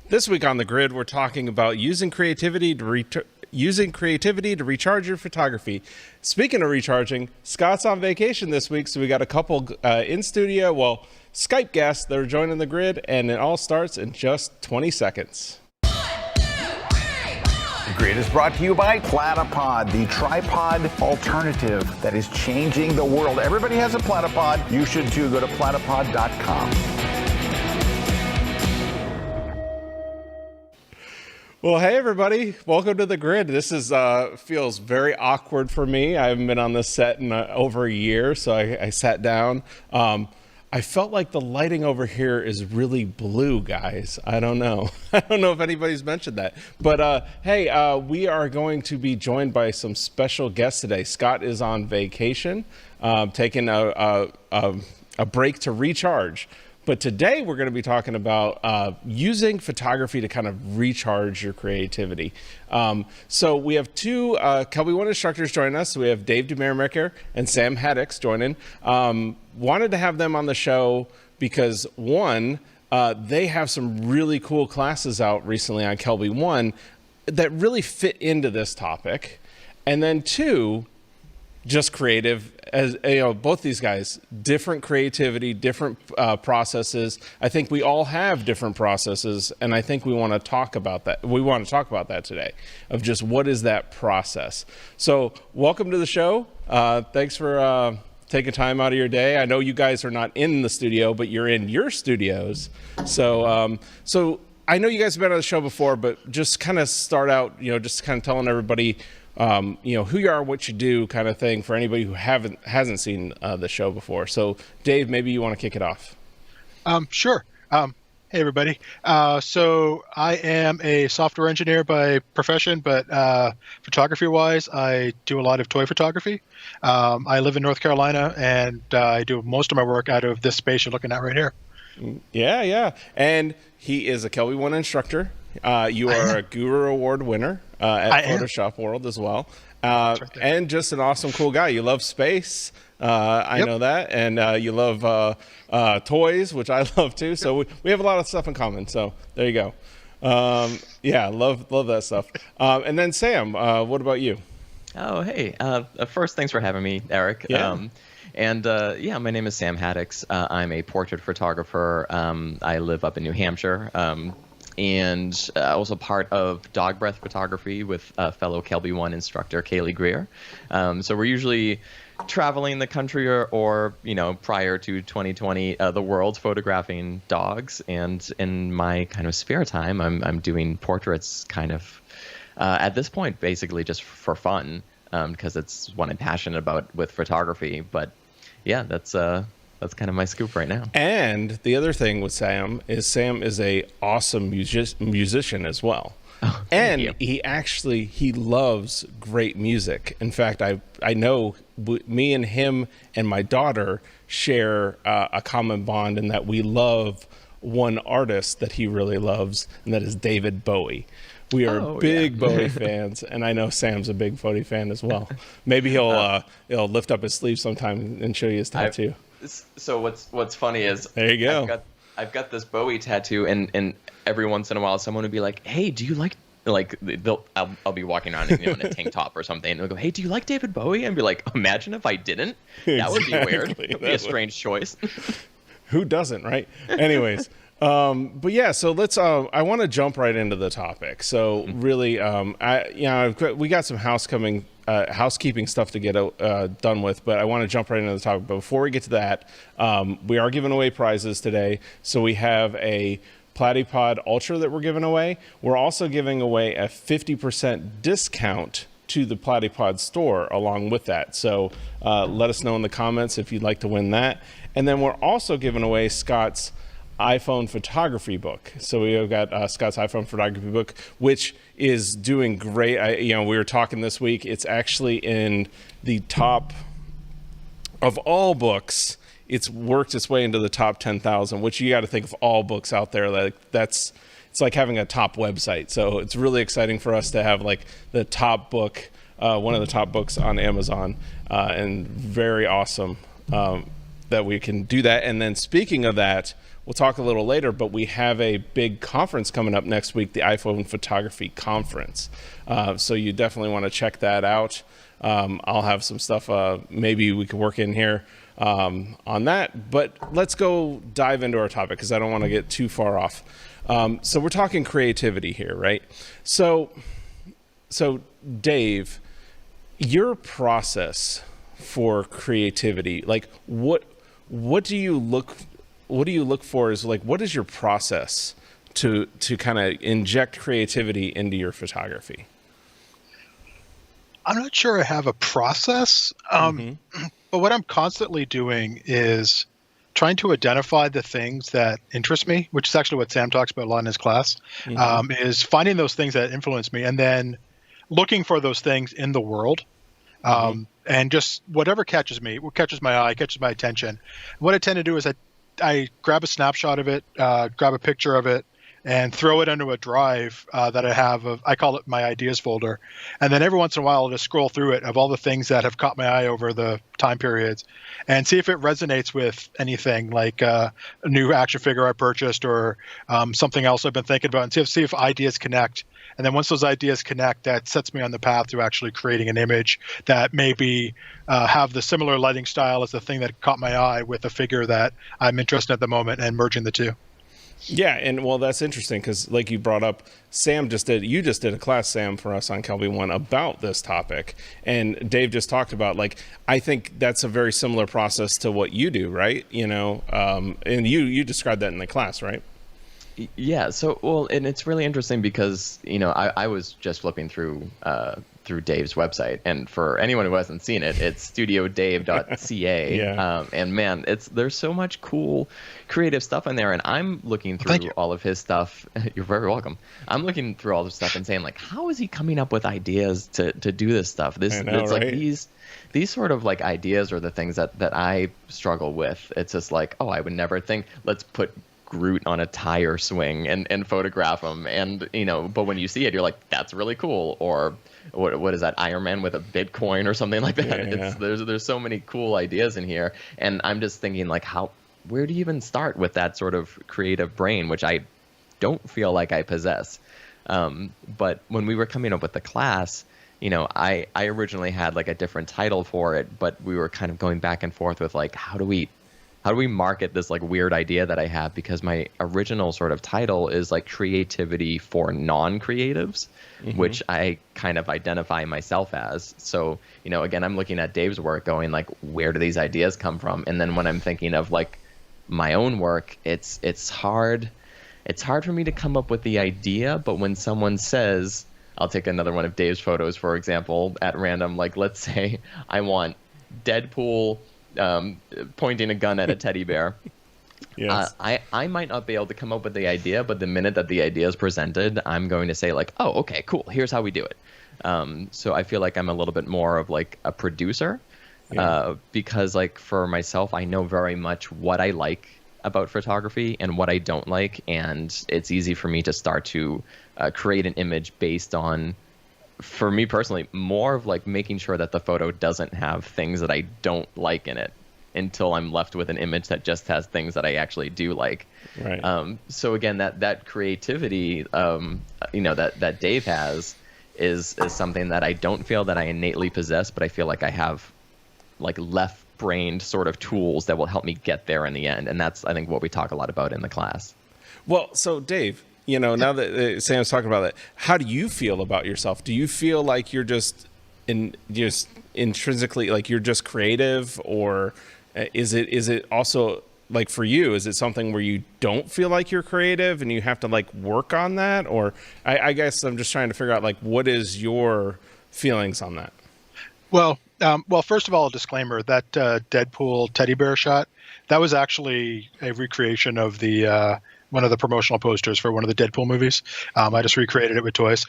This week on The Grid, we're talking about using creativity to recharge your photography. Speaking of recharging, Scott's on vacation this week, so we got a couple in studio, Skype guests that are joining The Grid, and it all starts in just 20 seconds. The Grid is brought to you by Platypod, the tripod alternative that is changing the world. Everybody has a Platypod. You should too. Go to platypod.com. Well, hey everybody, welcome to The Grid. This is feels very awkward for me. I haven't been on this set in over a year, so I sat down. I felt like the lighting over here is really blue, guys. I don't know. I don't know if anybody's mentioned that. But hey, we are going to be joined by some special guests today. Scott is on vacation, taking a break to recharge. But today we're going to be talking about using photography to kind of recharge your creativity. So we have two Kelby One instructors joining us. So we have Dave DeBaeremaeker and Sam Haddix joining. Wanted to have them on the show because one, they have some really cool classes out recently on Kelby One that really fit into this topic. And then two, just creative, as you know, both these guys, different creativity, different processes. I think we all have different processes, and I think we want to talk about that. We want to talk about that today, of just what is that process. So welcome to the show. Thanks for taking time out of your day. I know you guys are not in the studio, but you're in your studios. So I know you guys have been on the show before, but just kind of start out, just kind of telling everybody who you are, what you do, kind of thing, for anybody who hasn't seen the show before. So, Dave, maybe you want to kick it off. Sure. Hey, everybody. So I am a software engineer by profession, but photography-wise, I do a lot of toy photography. I live in North Carolina, and I do most of my work out of this space you're looking at right here. Yeah. And he is a Kelby One instructor. You are a Guru Award winner at Photoshop World as well. And just an awesome, cool guy. You love space. I know that. And you love toys, which I love too. So we have a lot of stuff in common. So there you go. Yeah, love that stuff. And then Sam, what about you? Oh, hey. First, thanks for having me, Erik. Yeah. My name is Sam Haddix. I'm a portrait photographer. I live up in New Hampshire. And also part of dog breath photography with fellow Kelby One instructor Kaylee Greer. So we're usually traveling the country or prior to 2020, the world, photographing dogs. And in my kind of spare time, I'm doing portraits kind of at this point, basically just for fun, because it's what I'm passionate about with photography. But yeah, that's kind of my scoop right now. And the other thing with Sam is a awesome musician as well. Oh, and he loves great music. In fact, I know me and him and my daughter share a common bond in that we love one artist that he really loves, and that is David Bowie. We are big Bowie fans, and I know Sam's a big Bowie fan as well. Maybe he'll lift up his sleeve sometime and show you his tattoo. So what's funny is there you go. I've got this Bowie tattoo, and every once in a while someone would be like, "Hey, do you like I'll be walking around in a tank top or something, and they'll go, "Hey, do you like David Bowie?" And be like, "Imagine if I didn't. That would be weird. It'd be a strange choice." Who doesn't, right? Anyways. But yeah, so let's. I want to jump right into the topic. So really, we got some housekeeping stuff to get done with, but I want to jump right into the topic. But before we get to that, we are giving away prizes today. So we have a Platypod Ultra that we're giving away. We're also giving away a 50% discount to the Platypod store along with that. So let us know in the comments if you'd like to win that. And then we're also giving away Scott's iPhone photography book. So we've got Scott's iPhone photography book, which is doing great. We were talking this week. It's actually in the top of all books. It's worked its way into the top 10,000, which you got to think of all books out there. It's like having a top website. So it's really exciting for us to have like the top book, one of the top books on Amazon, and very awesome. that we can do that. And then speaking of that, we'll talk a little later, but we have a big conference coming up next week, the iPhone Photography Conference. So you definitely want to check that out. I'll have some stuff maybe we could work in here on that. But let's go dive into our topic because I don't want to get too far off. So we're talking creativity here, right? So Dave, your process for creativity, like what do you look for is like, what is your process to kind of inject creativity into your photography? I'm not sure I have a process, but what I'm constantly doing is trying to identify the things that interest me, which is actually what Sam talks about a lot in his class, is finding those things that influence me and then looking for those things in the world. And just whatever catches me, what catches my eye, catches my attention. What I tend to do is I grab a snapshot of it, grab a picture of it, and throw it into a drive that I have. I call it my ideas folder. And then every once in a while, I'll just scroll through it of all the things that have caught my eye over the time periods and see if it resonates with anything like a new action figure I purchased or something else I've been thinking about, and see if ideas connect. And then once those ideas connect, that sets me on the path to actually creating an image that maybe have the similar lighting style as the thing that caught my eye with a figure that I'm interested in at the moment and merging the two. Yeah, and well, that's interesting because, like you brought up, you just did a class, Sam, for us on Kelby One about this topic, and Dave just talked about, like, I think that's a very similar process to what you do, right? You know, and you described that in the class, right? Yeah. So, well, and it's really interesting because, you know, I was just flipping through Dave's website, and for anyone who hasn't seen it, it's studiodave.ca. Yeah. And man, there's so much cool creative stuff in there, and I'm looking through all of his stuff. You're very welcome. I'm looking through all this stuff and saying, like, how is he coming up with ideas to do this stuff? It's right? Like these sort of like ideas are the things that I struggle with. It's just like, oh, I would never think, let's put Groot on a tire swing and photograph him, and you know, but when you see it, you're like, that's really cool. Or what is that, Iron Man with a Bitcoin or something like that? Yeah. There's so many cool ideas in here, and I'm just thinking, like, where do you even start with that sort of creative brain, which I don't feel like I possess. But when we were coming up with the class, you know, I originally had like a different title for it, but we were kind of going back and forth with, like, how do we market this like weird idea that I have? Because my original sort of title is like creativity for non-creatives, which I kind of identify myself as. So, you know, again, I'm looking at Dave's work going, like, where do these ideas come from? And then when I'm thinking of like my own work, it's hard for me to come up with the idea. But when someone says, I'll take another one of Dave's photos, for example, at random, like, let's say I want Deadpool pointing a gun at a teddy bear. Yes. I might not be able to come up with the idea, but the minute that the idea is presented, I'm going to say, like, oh, okay, cool, here's how we do it. So I feel like I'm a little bit more of like a producer, because like for myself, I know very much what I like about photography and what I don't like, and it's easy for me to start to create an image based on, for me personally, more of like making sure that the photo doesn't have things that I don't like in it until I'm left with an image that just has things that I actually do like. Right. So again, that creativity, you know, that Dave has is something that I don't feel that I innately possess, but I feel like I have like left-brained sort of tools that will help me get there in the end. And that's, I think, what we talk a lot about in the class. Well, so Dave, you know, now that Sam's talking about that, how do you feel about yourself? Do you feel like you're just intrinsically, like, you're just creative, or is it also, like, for you, is it something where you don't feel like you're creative and you have to like work on that? Or I guess I'm just trying to figure out, like, what is your feelings on that? Well, first of all, a disclaimer, that Deadpool teddy bear shot, that was actually a recreation of the one of the promotional posters for one of the Deadpool movies. I just recreated it with toys.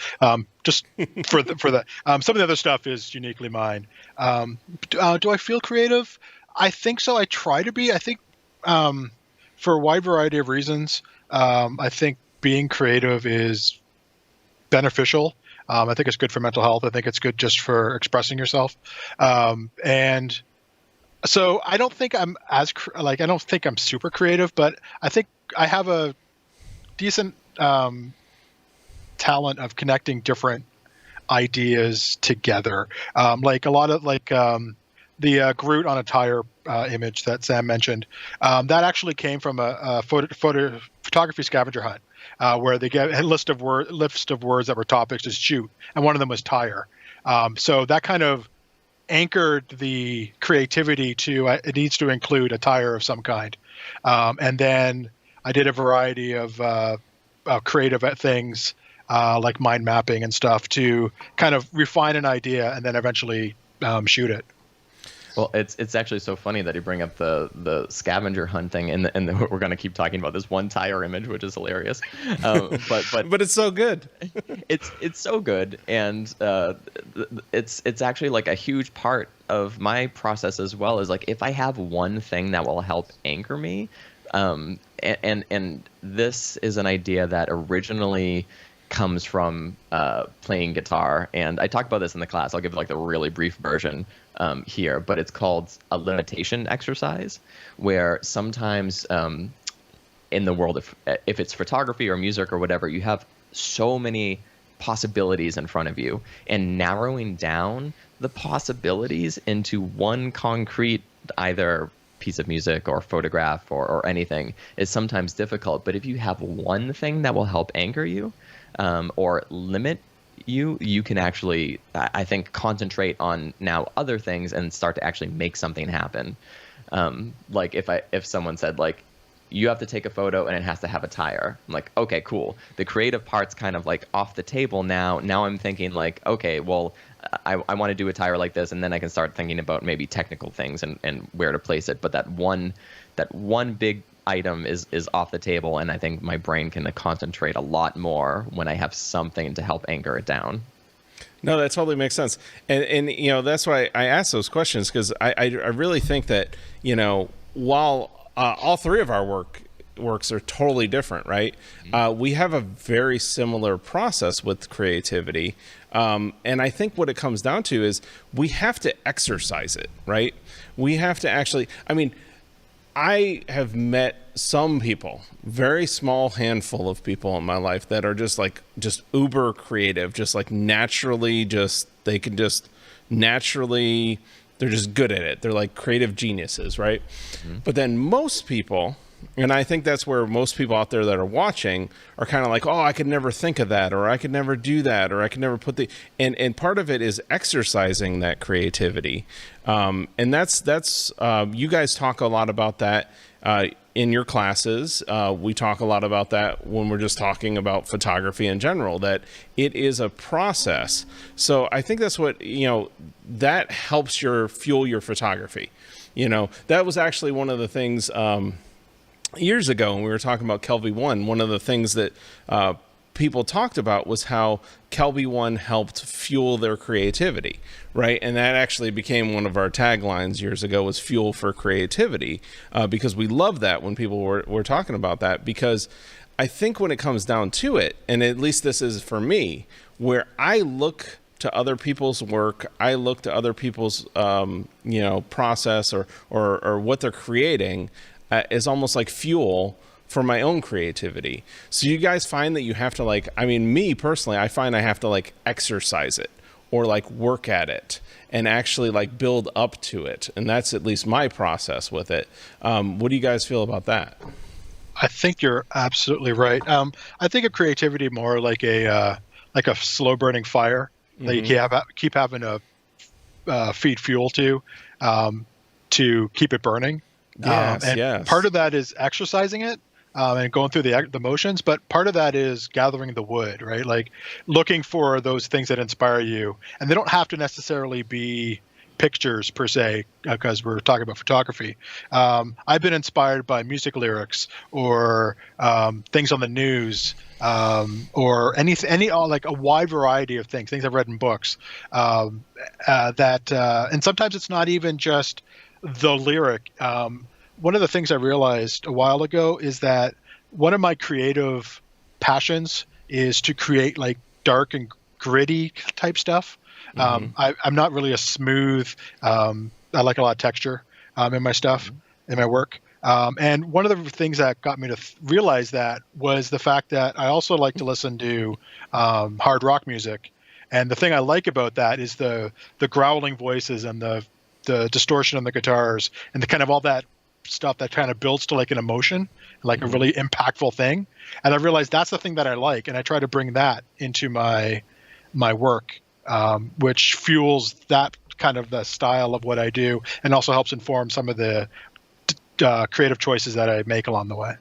Just for that. Some of the other stuff is uniquely mine. Do I feel creative? I think so. I try to be. I think for a wide variety of reasons, I think being creative is beneficial. I think it's good for mental health. I think it's good just for expressing yourself. And So I don't think I'm I don't think I'm super creative, but I think I have a decent talent of connecting different ideas together. Like a lot of the Groot on a tire image that Sam mentioned. That actually came from a photography scavenger hunt where they get a list of words that were topics to shoot, and one of them was tire. So that kind of anchored the creativity to it needs to include a tire of some kind. And then I did a variety of creative things like mind mapping and stuff to kind of refine an idea and then eventually shoot it. Well, it's actually so funny that you bring up the scavenger hunting, and we're going to keep talking about this one tire image, which is hilarious. But it's so good. it's so good, and it's actually like a huge part of my process as well. Is like if I have one thing that will help anchor me, and this is an idea that originally comes from playing guitar, and I talk about this in the class. I'll give like the really brief version here, but it's called a limitation exercise, where sometimes in the world, if it's photography or music or whatever, you have so many possibilities in front of you, and narrowing down the possibilities into one concrete either piece of music or photograph or anything is sometimes difficult. But if you have one thing that will help anchor you, or limit you can actually, I think, concentrate on now other things and start to actually make something happen. Like if someone said like, you have to take a photo and it has to have a tire, I'm like, okay, cool. The creative part's kind of like off the table now. Now I'm thinking like, okay, well, I want to do a tire like this, and then I can start thinking about maybe technical things and where to place it. But that one big item is off the table, and I think my brain can concentrate a lot more when I have something to help anchor it down. No, that totally makes sense. And you know, that's why I ask those questions, because I really think that, you know, while all three of our works are totally different, right? We have a very similar process with creativity. And I think what it comes down to is we have to exercise it, right? We have to actually, I mean, I have met some people, very small handful of people in my life that are just uber creative, just like naturally, they can just naturally, they're just good at it. They're like creative geniuses, right? Mm-hmm. But then most people, and I think that's where most people out there that are watching are kind of like, oh, I could never think of that, or I could never do that, or I could never put and part of it is exercising that creativity. And that's you guys talk a lot about that in your classes. We talk a lot about that when we're just talking about photography in general, that it is a process. So I think that's what, you know, that helps fuel your photography. You know, that was actually one of the things, years ago, when we were talking about Kel V1, one of the things that people talked about was how Kel V1 helped fuel their creativity, right? And that actually became one of our taglines years ago, was fuel for creativity, because we love that when people were talking about that, because I think when it comes down to it, and at least this is for me, where I look to other people's work, I look to other people's you know, process or what they're creating, is almost like fuel for my own creativity. So you guys find that you have to, like, I mean, me personally, I find I have to like exercise it or like work at it and actually like build up to it. And that's at least my process with it. What do you guys feel about that? I think you're absolutely right. I think of creativity more like a slow burning fire that you keep having to feed fuel to keep it burning. Yes. Part of that is exercising it and going through the motions, but part of that is gathering the wood, right? Like looking for those things that inspire you, and they don't have to necessarily be pictures per se, because we're talking about photography. I've been inspired by music lyrics or things on the news, or like a wide variety of things I've read in books, and sometimes it's not even just the lyric. One of the things I realized a while ago is that one of my creative passions is to create like dark and gritty type stuff. I'm not really a smooth, I like a lot of texture. in my stuff, in my work. And one of the things that got me to realize that was the fact that I also like to listen to hard rock music. And the thing I like about that is the growling voices and the distortion on the guitars and the kind of all that stuff that kind of builds to like an emotion, like a really impactful thing. And I realized that's the thing that I like. And I try to bring that into my work, which fuels that kind of the style of what I do and also helps inform some of the creative choices that I make along the way.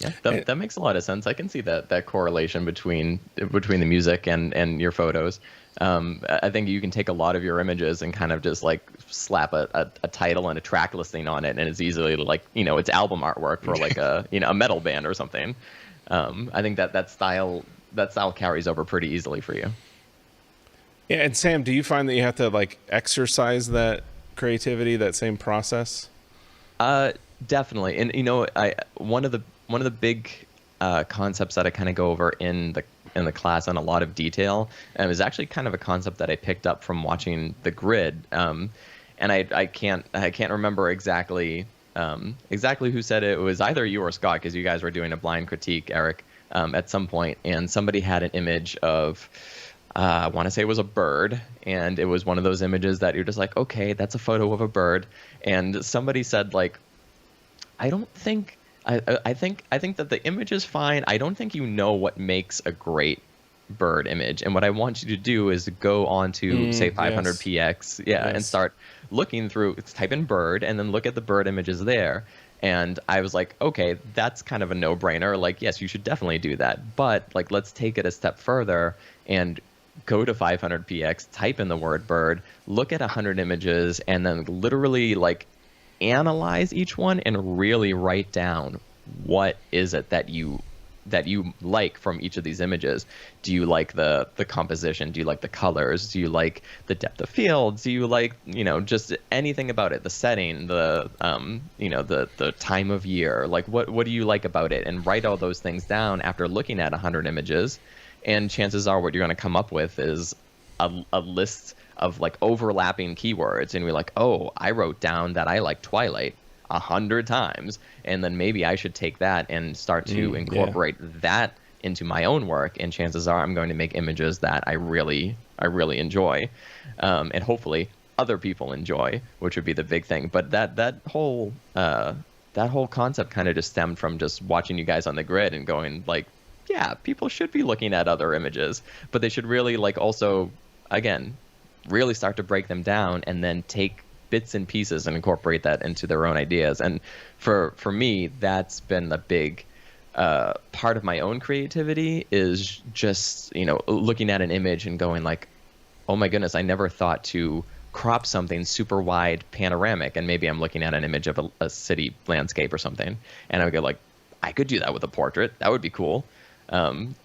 Yeah, that makes a lot of sense. I can see that correlation between the music and your photos. I think you can take a lot of your images and kind of just like slap a title and a track listing on it, and it's easily like, it's album artwork for like a metal band or something. I think that style carries over pretty easily for you. Yeah, and Sam, do you find that you have to like exercise that creativity, that same process? Definitely. And one of the big concepts that I kind of go over in the class in a lot of detail is actually kind of a concept that I picked up from watching The Grid. And I can't remember exactly who said it. It was either you or Scott, because you guys were doing a blind critique, Eric, at some point, and somebody had an image of I want to say it was a bird, and it was one of those images that you're just like, okay, that's a photo of a bird. And somebody said, like, I think that the image is fine. I don't think you know what makes a great bird image. And what I want you to do is go on to say 500px, and start looking through, type in bird, and then look at the bird images there. And I was like, okay, that's kind of a no-brainer. Like, yes, you should definitely do that. But like, let's take it a step further and go to 500px, type in the word bird, look at 100 images, and then literally like analyze each one and really write down what is it that you like from each of these images. Do you like the composition? Do you like the colors? Do you like the depth of field? Do you like, just anything about it, the setting, the time of year? Like, what do you like about it? And write all those things down after looking at 100 images. And chances are what you're going to come up with is a list of like overlapping keywords. And we're like, oh, I wrote down that I like Twilight 100 times. And then maybe I should take that and start to incorporate that into my own work. And chances are I'm going to make images that I really enjoy. And hopefully other people enjoy, which would be the big thing. But that whole concept kind of just stemmed from just watching you guys on The Grid and going like, yeah, people should be looking at other images, but they should really like also, again, really start to break them down and then take bits and pieces and incorporate that into their own ideas. And for me, that's been the big part of my own creativity, is just, looking at an image and going like, oh my goodness, I never thought to crop something super wide panoramic. And maybe I'm looking at an image of a city landscape or something. And I would go like, I could do that with a portrait. That would be cool.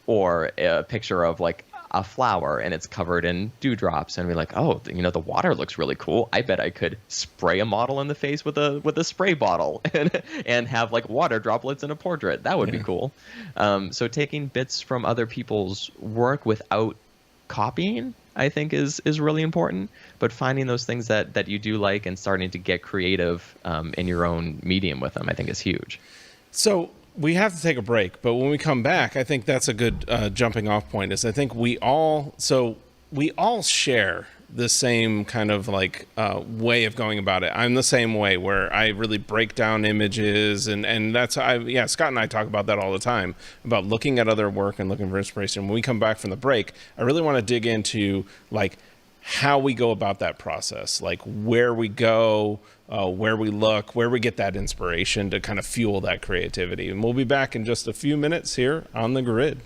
Or a picture of like a flower and it's covered in dewdrops, and we're like, oh, the water looks really cool. I bet I could spray a model in the face with a spray bottle and have like water droplets in a portrait. That would be cool. So taking bits from other people's work without copying, I think is really important, but finding those things that you do like and starting to get creative in your own medium with them, I think is huge. So we have to take a break, but when we come back, I think that's a good jumping off point. Is I think we all share the same kind of like way of going about it. I'm the same way, where I really break down images, and that's Scott and I talk about that all the time, about looking at other work and looking for inspiration. When we come back from the break, I really want to dig into like how we go about that process, like where we go, where we look, where we get that inspiration to kind of fuel that creativity. And we'll be back in just a few minutes here on The Grid.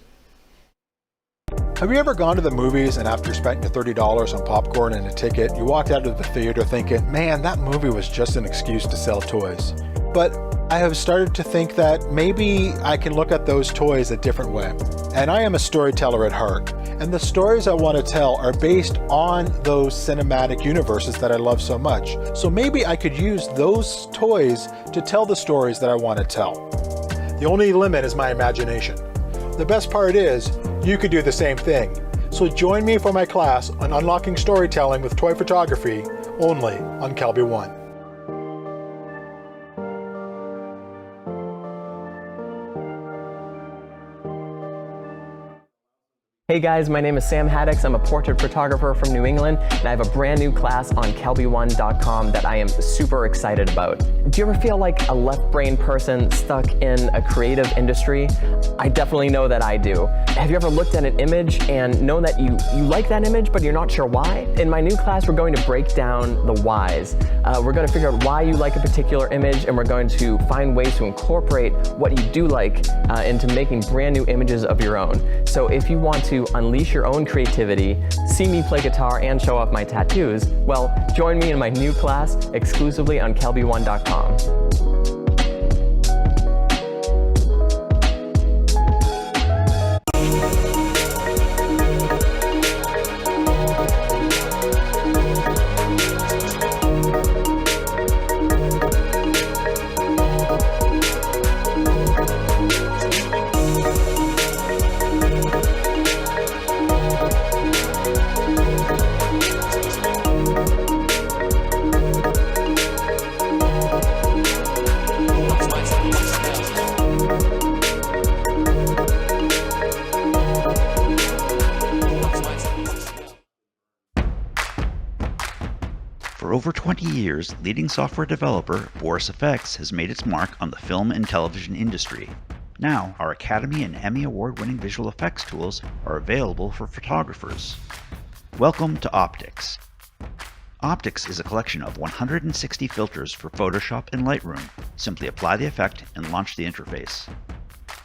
Have you ever gone to the movies and after spending your $30 on popcorn and a ticket, you walked out of the theater thinking, man, that movie was just an excuse to sell toys? But I have started to think that maybe I can look at those toys a different way. And I am a storyteller at heart. And the stories I want to tell are based on those cinematic universes that I love so much. So maybe I could use those toys to tell the stories that I want to tell. The only limit is my imagination. The best part is, you could do the same thing. So join me for my class on unlocking storytelling with toy photography, only on Calby One. Hey guys, my name is Sam Haddix. I'm a portrait photographer from New England, and I have a brand new class on kelby1.com that I am super excited about. Do you ever feel like a left-brain person stuck in a creative industry? I definitely know that I do. Have you ever looked at an image and know that you like that image, but you're not sure why? In my new class, we're going to break down the whys. We're going to figure out why you like a particular image, and we're going to find ways to incorporate what you do like into making brand new images of your own. So if you want to unleash your own creativity, see me play guitar, and show off my tattoos, well, join me in my new class exclusively on kelby1.com. For over 20 years, leading software developer Boris FX has made its mark on the film and television industry. Now, our Academy and Emmy Award-winning visual effects tools are available for photographers. Welcome to Optics. Optics is a collection of 160 filters for Photoshop and Lightroom. Simply apply the effect and launch the interface.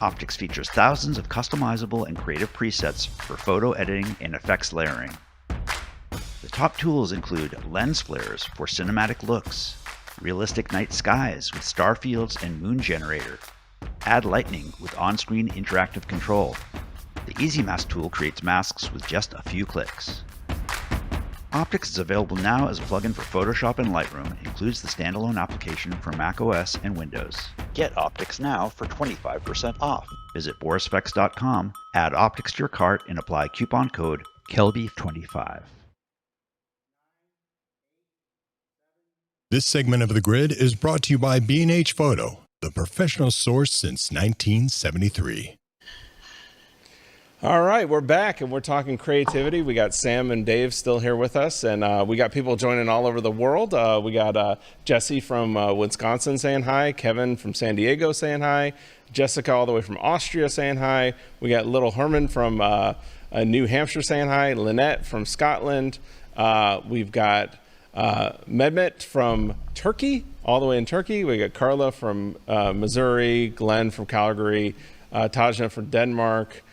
Optics features thousands of customizable and creative presets for photo editing and effects layering. The top tools include lens flares for cinematic looks, realistic night skies with star fields and moon generator, add lightning with on-screen interactive control. The Easy Mask tool creates masks with just a few clicks. Optics is available now as a plugin for Photoshop and Lightroom. It includes the standalone application for macOS and Windows. Get Optics now for 25% off. Visit borisfx.com, add Optics to your cart, and apply coupon code KELBY25. This segment of The Grid is brought to you by B&H Photo, the professional source since 1973. All right, we're back and we're talking creativity. We got Sam and Dave still here with us, and we got people joining all over the world. We got Jesse from Wisconsin saying hi, Kevin from San Diego saying hi, Jessica all the way from Austria saying hi. We got little Herman from New Hampshire saying hi, Lynette from Scotland. We've got Mehmet from Turkey, all the way in Turkey. We got Carla from Missouri, Glenn from Calgary, Tajna from Denmark.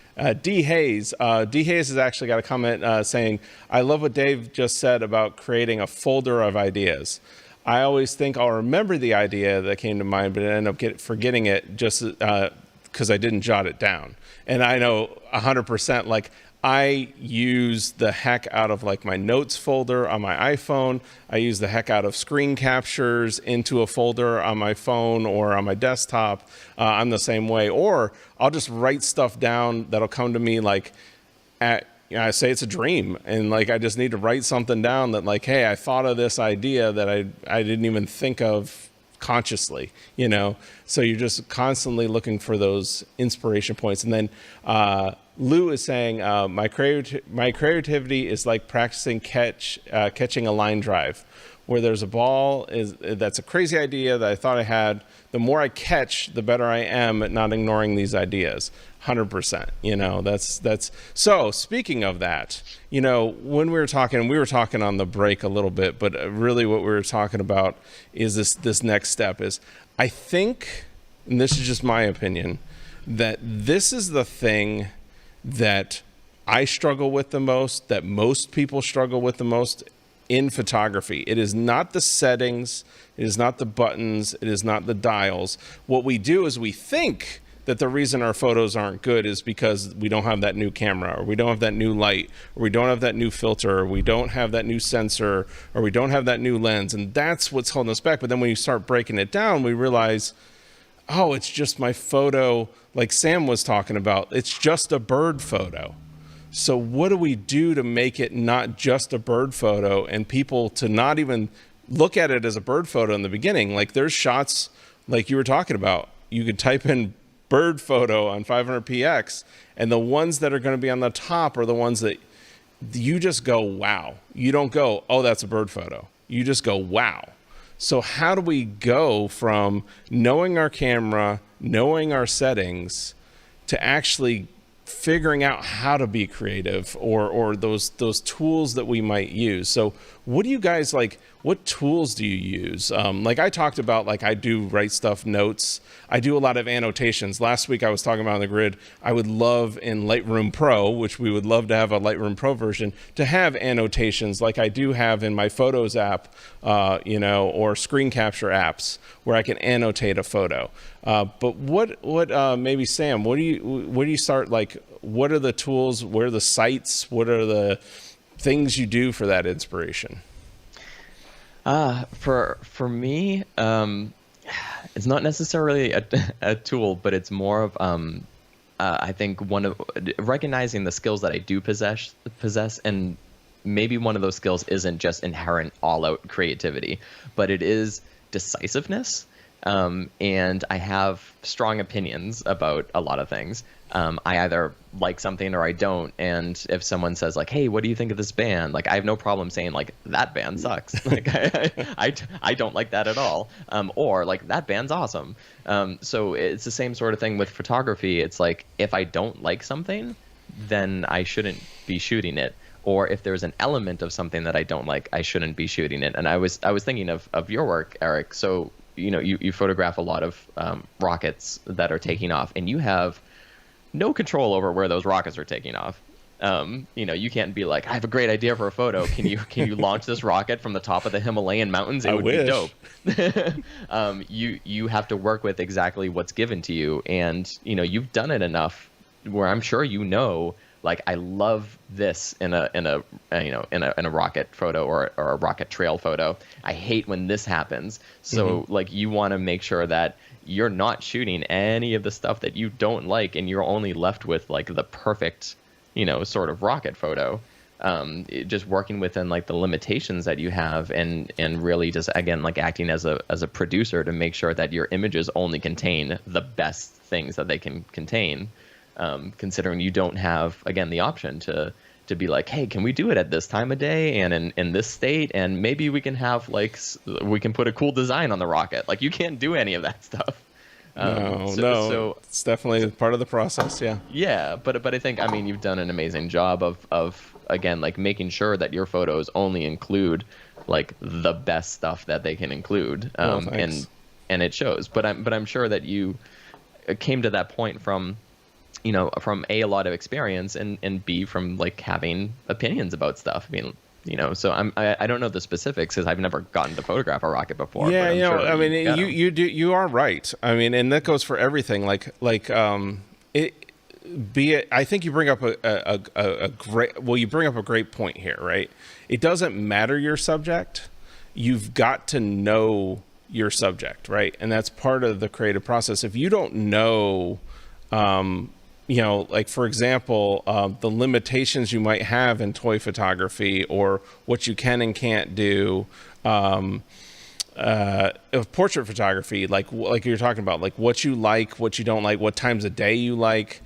D. Hayes. D. Hayes has actually got a comment saying, I love what Dave just said about creating a folder of ideas. I always think I'll remember the idea that came to mind, but I end up forgetting it just because I didn't jot it down. And I know 100%, like, I use the heck out of like my notes folder on my iPhone. I use the heck out of screen captures into a folder on my phone or on my desktop. I'm the same way. Or I'll just write stuff down that'll come to me like I say it's a dream, and like I just need to write something down that like, hey, I thought of this idea that I didn't even think of consciously, you know. So you're just constantly looking for those inspiration points. And then Lou is saying, my creativity is like practicing catching a line drive, where there's a ball that's a crazy idea that I thought I had. The more I catch, the better I am at not ignoring these ideas. 100%. You know, that's so. Speaking of that, you know, when we were talking on the break a little bit, but really what we were talking about is this next step is, I think, and this is just my opinion, that this is the thing that I struggle with the most, that most people struggle with the most in photography. It is not the settings, it is not the buttons, it is not the dials. What we do is we think that the reason our photos aren't good is because we don't have that new camera, or we don't have that new light, or we don't have that new filter, or we don't have that new sensor, or we don't have that new lens, and that's what's holding us back. But then when you start breaking it down, we realize, oh, it's just my photo, like Sam was talking about, it's just a bird photo. So what do we do to make it not just a bird photo, and people to not even look at it as a bird photo in the beginning? Like there's shots like you were talking about, you could type in bird photo on 500px, and the ones that are going to be on the top are the ones that you just go, wow. You don't go, oh, that's a bird photo. You just go, wow. So how do we go from knowing our camera, knowing our settings, to actually figuring out how to be creative, or those tools that we might use? So what do you guys like? What tools do you use? Like I talked about, like I do write stuff, notes. I do a lot of annotations. Last week I was talking about on the grid, I would love in Lightroom Pro, which we would love to have a Lightroom Pro version, to have annotations like I do have in my Photos app, or screen capture apps where I can annotate a photo. But what maybe Sam, where do you start? Like, what are the tools? Where are the sites? What are the things you do for that inspiration? For me, it's not necessarily a tool, but it's more of I think one of recognizing the skills that I do possess, and maybe one of those skills isn't just inherent all-out creativity, but it is decisiveness. And I have strong opinions about a lot of things. I either like something or I don't. And if someone says like, hey, what do you think of this band? Like, I have no problem saying like, that band sucks. Like, I don't like that at all. Or like, that band's awesome. So it's the same sort of thing with photography. It's like, if I don't like something, then I shouldn't be shooting it. Or if there's an element of something that I don't like, I shouldn't be shooting it. And I was thinking of your work, Erik. So, you photograph a lot of rockets that are taking off, and you have no control over where those rockets are taking off. You can't be like, I have a great idea for a photo. Can you launch this rocket from the top of the Himalayan mountains? It would be dope. You have to work with exactly what's given to you, and you've done it enough where I'm sure like, I love this in a rocket photo or a rocket trail photo. I hate when this happens. So like, you want to make sure that you're not shooting any of the stuff that you don't like, and you're only left with like the perfect, sort of rocket photo. Just working within like the limitations that you have, and really just, again, like acting as a producer to make sure that your images only contain the best things that they can contain. Considering you don't have, again, the option to be like, hey, can we do it at this time of day and in this state, and maybe we can have we can put a cool design on the rocket. Like, you can't do any of that stuff. So it's definitely part of the process. Yeah, but I think, you've done an amazing job of again, like, making sure that your photos only include like the best stuff that they can include, and it shows. But I'm sure that you came to that point from from A, a lot of experience, and B, from like having opinions about stuff. So I don't know the specifics because I've never gotten to photograph a rocket before. Yeah, but you are right. And that goes for everything. I think you bring up you bring up a great point here, right? It doesn't matter your subject. You've got to know your subject, right? And that's part of the creative process. If you don't know, like, for example, the limitations you might have in toy photography, or what you can and can't do, portrait photography, like you're talking about, like what you like, what you don't like, what times of day you like.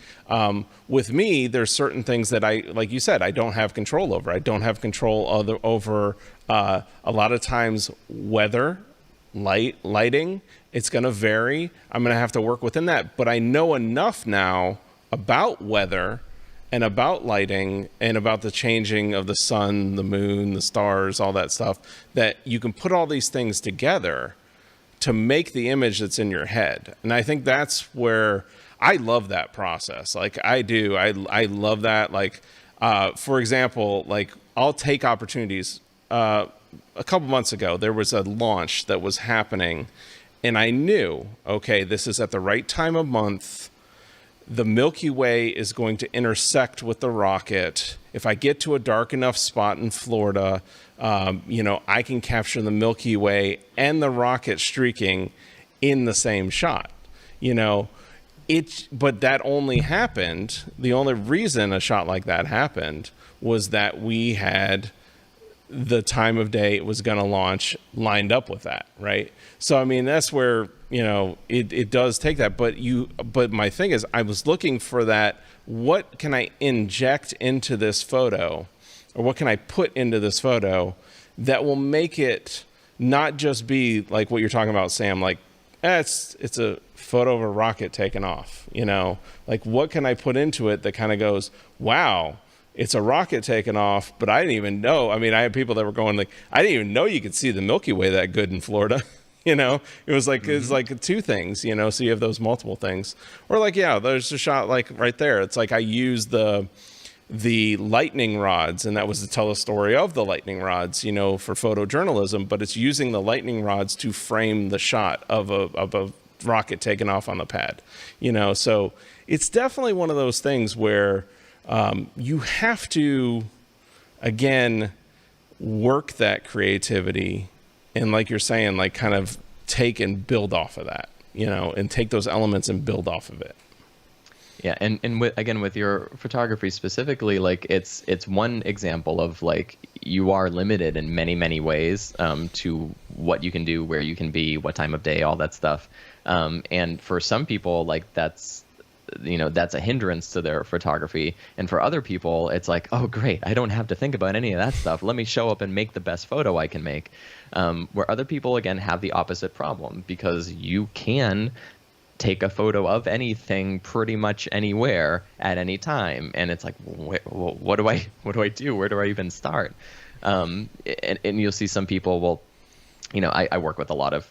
With me, there's certain things that like you said, I don't have control over. I don't have control over a lot of times weather, lighting. It's going to vary. I'm going to have to work within that. But I know enough now about weather and about lighting and about the changing of the sun, the moon, the stars, all that stuff, that you can put all these things together to make the image that's in your head. And I think that's where I love that process. Like, I do. I love that. Like, for example, like, I'll take opportunities. A couple months ago, there was a launch that was happening, and I knew, okay, this is at the right time of month. The Milky Way is going to intersect with the rocket. If I get to a dark enough spot in Florida, I can capture the Milky Way and the rocket streaking in the same shot. But that only happened. The only reason a shot like that happened was that we had the time of day it was going to launch lined up with that, right? So, that's where it does take that. But my thing is, I was looking for that. What can I inject into this photo, or what can I put into this photo that will make it not just be like what you're talking about, Sam, like, it's a photo of a rocket taking off, like what can I put into it that kind of goes, wow, it's a rocket taking off, but I didn't even know. I mean, I had people that were going like, I didn't even know you could see the Milky Way that good in Florida. It was like, it's like two things, so you have those multiple things. Or like, yeah, there's a shot like right there. It's like I used the lightning rods, and that was to tell a story of the lightning rods, for photojournalism, but it's using the lightning rods to frame the shot of a rocket taking off on the pad, so it's definitely one of those things where you have to, again, work that creativity. And like you're saying, like kind of take and build off of that, and take those elements and build off of it. Yeah, and with your photography specifically, like it's one example of like you are limited in many ways to what you can do, where you can be, what time of day, all that stuff. And for some people, like that's a hindrance to their photography. And for other people, it's like, oh, great, I don't have to think about any of that stuff. Let me show up and make the best photo I can make. Where other people, again, have the opposite problem, because you can take a photo of anything pretty much anywhere at any time. And it's like, what do I do? Where do I even start? And you'll see some people, well, I work with a lot of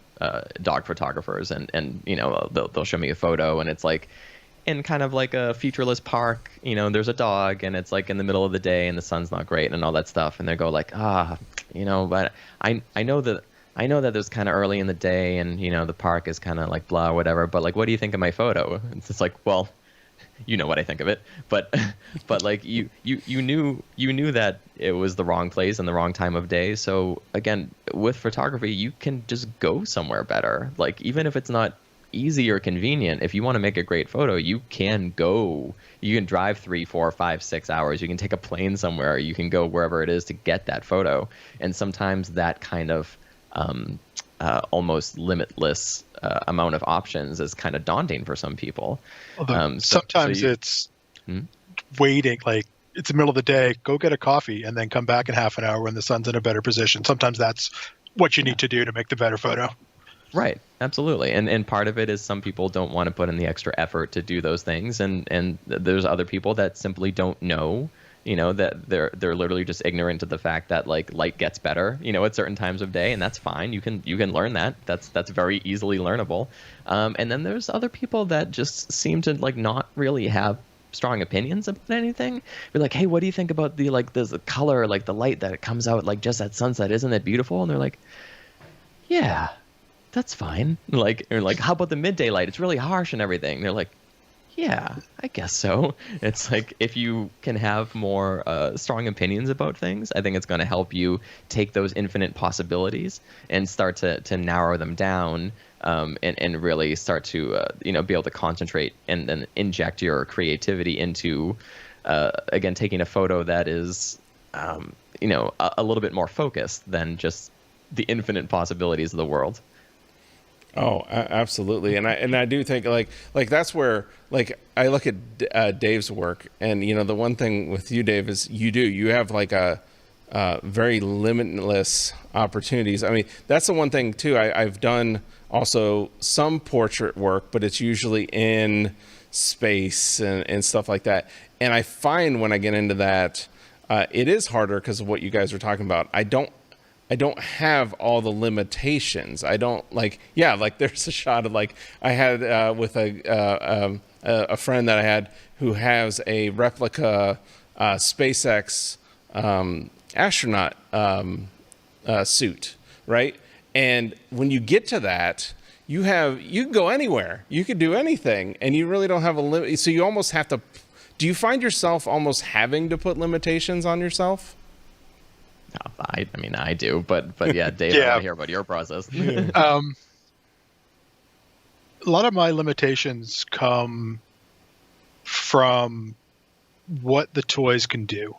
dog photographers, and they'll show me a photo, and it's like, in kind of like a featureless park, there's a dog, and it's like in the middle of the day and the sun's not great and all that stuff, and they go like, but I know that there's kind of early in the day, and the park is kind of like blah, whatever, but like, what do you think of my photo? It's just like, well, you know what I think of it, but like you knew that it was the wrong place and the wrong time of day. So again, with photography, you can just go somewhere better. Like, even if it's not easy or convenient, if you want to make a great photo, you can drive 3, 4, 5, 6 hours, you can take a plane somewhere, you can go wherever it is to get that photo. And sometimes that kind of almost limitless amount of options is kind of daunting for some people. Sometimes it's waiting, like it's the middle of the day, go get a coffee and then come back in half an hour when the sun's in a better position. Sometimes that's what you need to do to make the better photo. Right, absolutely. And part of it is some people don't want to put in the extra effort to do those things, and there's other people that simply don't know, that they're literally just ignorant to the fact that like light gets better, at certain times of day, and that's fine. You can learn that. That's very easily learnable. And then there's other people that just seem to like not really have strong opinions about anything. Be like, hey, what do you think about the color, like the light that it comes out like just at sunset? Isn't it beautiful? And they're like, yeah, that's fine. Like, or like, how about the midday light? It's really harsh and everything. They're like, yeah, I guess so. It's like, if you can have more strong opinions about things, I think it's going to help you take those infinite possibilities and start to narrow them down, and really start to be able to concentrate and then inject your creativity into again, taking a photo that is a little bit more focused than just the infinite possibilities of the world. Oh, absolutely. And I do think like that's where, like, I look at Dave's work, and the one thing with you, Dave, is you have like a very limitless opportunities. I mean, that's the one thing too. I've done also some portrait work, but it's usually in space and stuff like that. And I find when I get into that, it is harder because of what you guys are talking about. I don't have all the limitations. I don't like there's a shot of like I had with a friend that I had who has a replica SpaceX astronaut suit, right? And when you get to that, you can go anywhere, you can do anything, and you really don't have a limit. So you almost have to. Do you find yourself almost having to put limitations on yourself? No, I do, but yeah, Dave, I want to hear about your process. A lot of my limitations come from what the toys can do,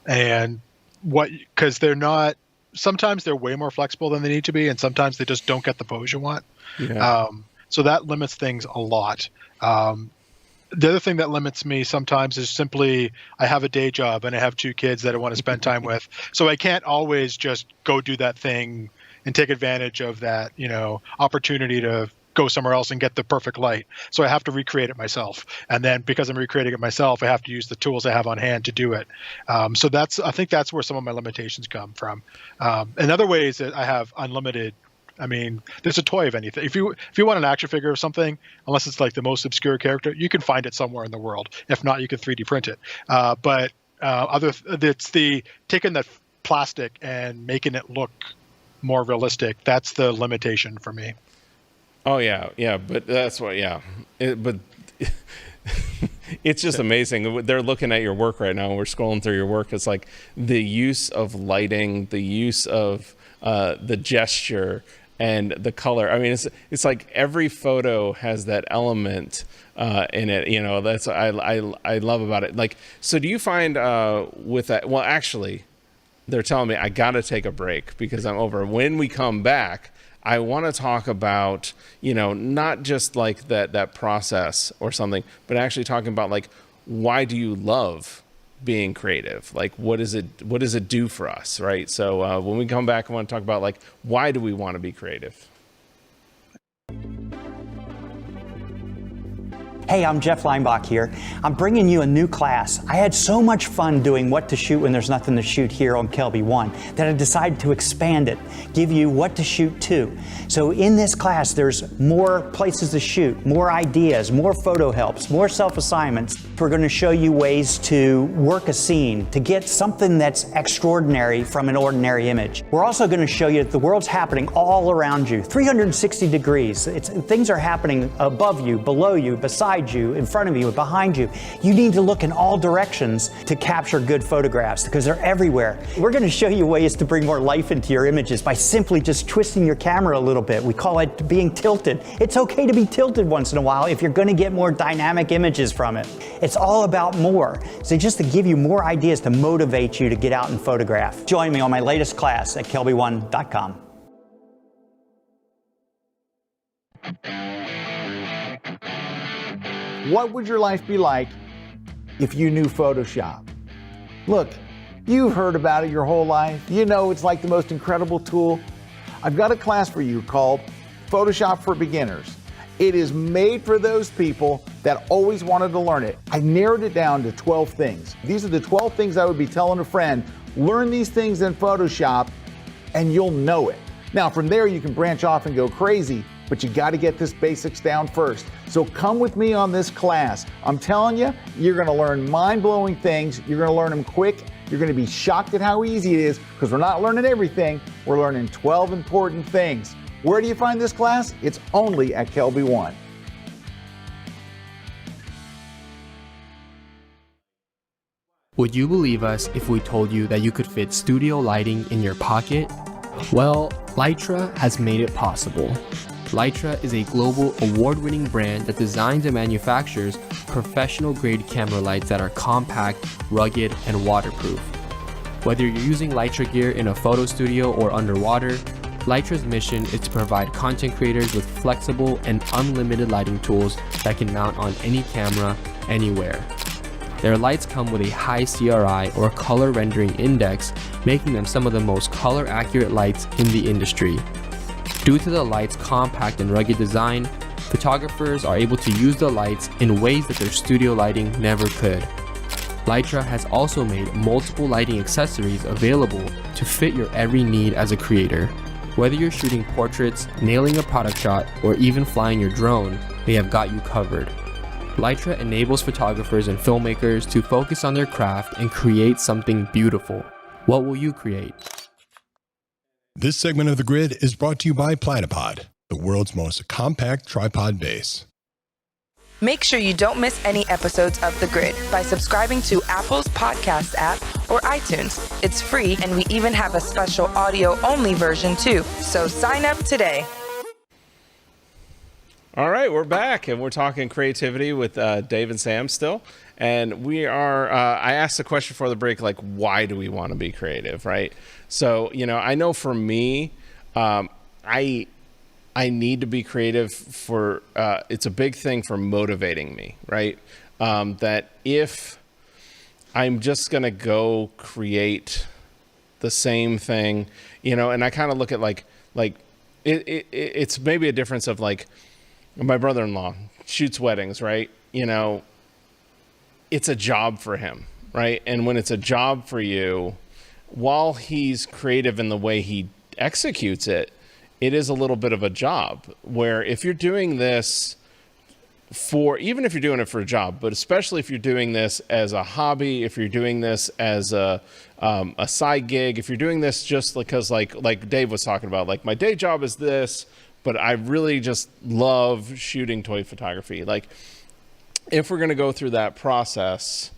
and because they're not sometimes they're way more flexible than they need to be, and sometimes they just don't get the pose you want. Yeah. So that limits things a lot. The other thing that limits me sometimes is simply I have a day job and I have 2 kids that I want to spend time with. So I can't always just go do that thing and take advantage of that, opportunity to go somewhere else and get the perfect light. So I have to recreate it myself. And then because I'm recreating it myself, I have to use the tools I have on hand to do it. So I think that's where some of my limitations come from. Another way is that I have unlimited. I mean, there's a toy of anything. If you want an action figure of something, unless it's like the most obscure character, you can find it somewhere in the world. If not, you can 3D print it. But it's the taking that plastic and making it look more realistic. That's the limitation for me. Oh yeah, but that's what. Yeah, but it's just amazing. They're looking at your work right now. We're scrolling through your work. It's like the use of lighting, the use of the gesture and the color. I mean, it's like every photo has that element in it. That's what I love about it. Like, so do you find with that? Well, actually, they're telling me I got to take a break because I'm over. When we come back, I want to talk about, not just like that process or something, but actually talking about like, why do you love being creative? Like, what does it do for us? Right. So when we come back, I want to talk about like, why do we want to be creative? Hey, I'm Jeff Leinbach here. I'm bringing you a new class. I had so much fun doing what to shoot when there's nothing to shoot here on Kelby 1 that I decided to expand it, give you what to shoot too. So in this class, there's more places to shoot, more ideas, more photo helps, more self-assignments. We're going to show you ways to work a scene, to get something that's extraordinary from an ordinary image. We're also going to show you that the world's happening all around you, 360 degrees. Things are happening above you, below you, beside you, in front of you, behind you. You need to look in all directions to capture good photographs because they're everywhere. We're going to show you ways to bring more life into your images by simply just twisting your camera a little bit. We call it being tilted. It's okay to be tilted once in a while if you're going to get more dynamic images from it. It's all about more. So just to give you more ideas to motivate you to get out and photograph. Join me on my latest class at kelby1.com. What would your life be like if you knew Photoshop? Look, you've heard about it your whole life. You know it's like the most incredible tool. I've got a class for you called Photoshop for Beginners. It is made for those people that always wanted to learn it. I narrowed it down to 12 things. These are the 12 things I would be telling a friend. Learn these things in Photoshop and you'll know it. Now from there you can branch off and go crazy, but you got to get this basics down first. So come with me on this class. I'm telling you, you're going to learn mind-blowing things. You're going to learn them quick. You're going to be shocked at how easy it is because we're not learning everything. We're learning 12 important things. Where do you find this class? It's only at Kelby 1. Would you believe us if we told you that you could fit studio lighting in your pocket? Well, Lytra has made it possible. Lytra is a global award-winning brand that designs and manufactures professional-grade camera lights that are compact, rugged, and waterproof. Whether you're using Lytra gear in a photo studio or underwater, Lytra's mission is to provide content creators with flexible and unlimited lighting tools that can mount on any camera, anywhere. Their lights come with a high CRI or color rendering index, making them some of the most color-accurate lights in the industry. Due to the light's compact and rugged design, photographers are able to use the lights in ways that their studio lighting never could. Lytra has also made multiple lighting accessories available to fit your every need as a creator. Whether you're shooting portraits, nailing a product shot, or even flying your drone, they have got you covered. Lytra enables photographers and filmmakers to focus on their craft and create something beautiful. What will you create? This segment of The Grid is brought to you by Platypod, the world's most compact tripod base. Make sure you don't miss any episodes of The Grid by subscribing to Apple's podcast app or iTunes. It's free, and we even have a special audio-only version too. So sign up today. All right, we're back, and we're talking creativity with Dave and Sam still. And we are, I asked the question for the break, like, why do we want to be creative, right? So, I know for me, I need to be creative for, it's a big thing for motivating me, right? That if I'm just going to go create the same thing, and I kind of look at it's maybe a difference of like, my brother-in-law shoots weddings, right? It's a job for him, right? And when it's a job for you, while he's creative in the way he executes it, it is a little bit of a job. Where if you're doing this even if you're doing it for a job, but especially if you're doing this as a hobby, if you're doing this as a side gig, if you're doing this just because like Dave was talking about, like, my day job is this, but I really just love shooting toy photography. Like, if we're going to go through that process,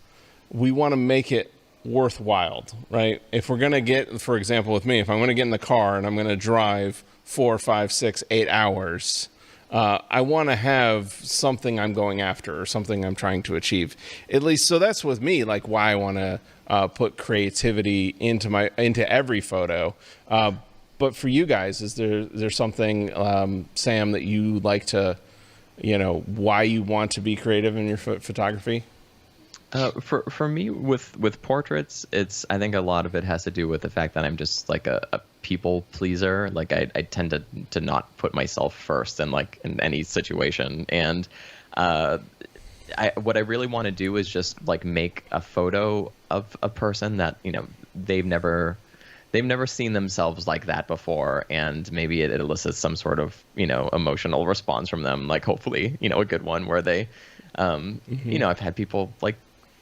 we want to make it worthwhile, right? If we're going to get, for example, with me, if I'm going to get in the car and I'm going to drive 4, 5, 6, 8 hours, I want to have something I'm going after or something I'm trying to achieve. At least, so that's with me, like, why I want to put creativity into every photo. But for you guys, is there something, Sam, that you like to, why you want to be creative in your photography? For me, with portraits, I think a lot of it has to do with the fact that I'm just like a people pleaser. Like, I tend to not put myself first in any situation. And what I really want to do is just like make a photo of a person that, they've never seen themselves like that before, and maybe it elicits some sort of emotional response from them, like, hopefully a good one where they I've had people like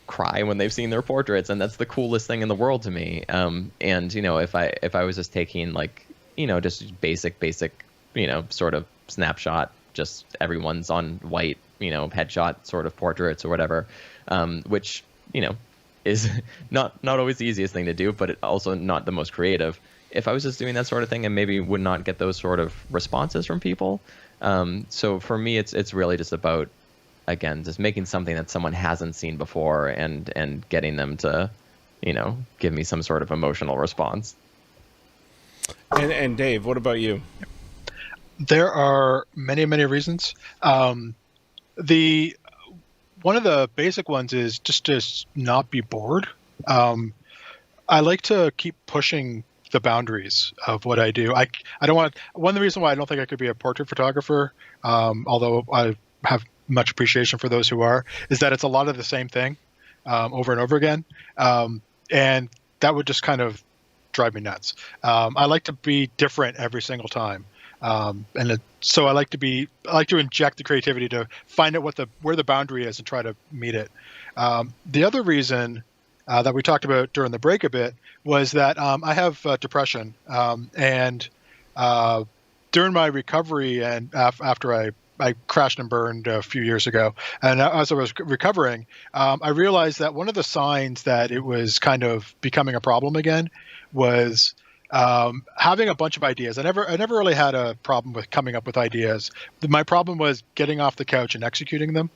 cry when they've seen their portraits, and that's the coolest thing in the world to me. And if I was just taking like just basic sort of snapshot, just everyone's on white headshot sort of portraits or whatever, which is not always the easiest thing to do, but also not the most creative. If I was just doing that sort of thing, and maybe would not get those sort of responses from people. So for me, it's really just about, again, just making something that someone hasn't seen before and getting them to, give me some sort of emotional response. And Dave, what about you? There are many, many reasons. One of the basic ones is just to not be bored. I like to keep pushing the boundaries of what I do. I don't want, one of the reasons why I don't think I could be a portrait photographer, although I have much appreciation for those who are, is that it's a lot of the same thing over and over again. And that would just kind of drive me nuts. I like to be different every single time. So I like to inject the creativity to find out where the boundary is and try to meet it. The other reason that we talked about during the break a bit was that I have depression, and during my recovery and after I crashed and burned a few years ago, and as I was recovering, I realized that one of the signs that it was kind of becoming a problem again was having a bunch of ideas. I never really had a problem with coming up with ideas. My problem was getting off the couch and executing them.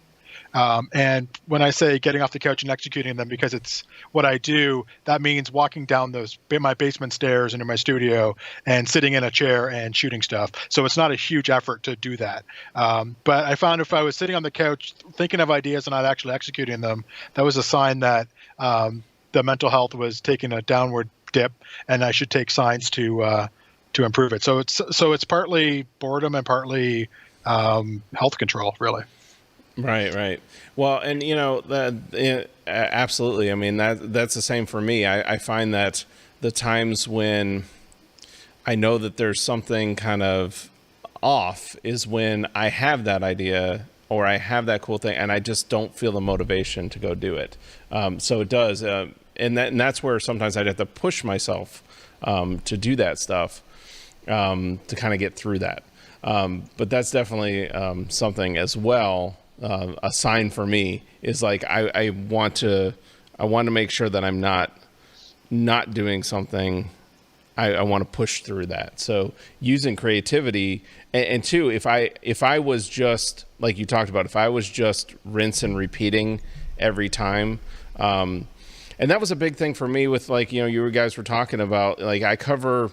And when I say getting off the couch and executing them, because it's what I do, that means walking down my basement stairs into my studio and sitting in a chair and shooting stuff. So it's not a huge effort to do that. But I found if I was sitting on the couch thinking of ideas and not actually executing them, that was a sign that the mental health was taking a downward dip, and I should take signs to improve it. So it's partly boredom and partly health control, really. Right. Well, and absolutely. I mean, that's the same for me. I find that the times when I know that there's something kind of off is when I have that idea or I have that cool thing and I just don't feel the motivation to go do it. So it does. And that's where sometimes I'd have to push myself to do that stuff to kind of get through that. But that's definitely something as well. A sign for me is like I want to make sure that I'm not doing something I want to push through that. So using creativity, and two, if I was just, like you talked about, if I was just rinse and repeating every time, and that was a big thing for me with, like, you guys were talking about, like, I cover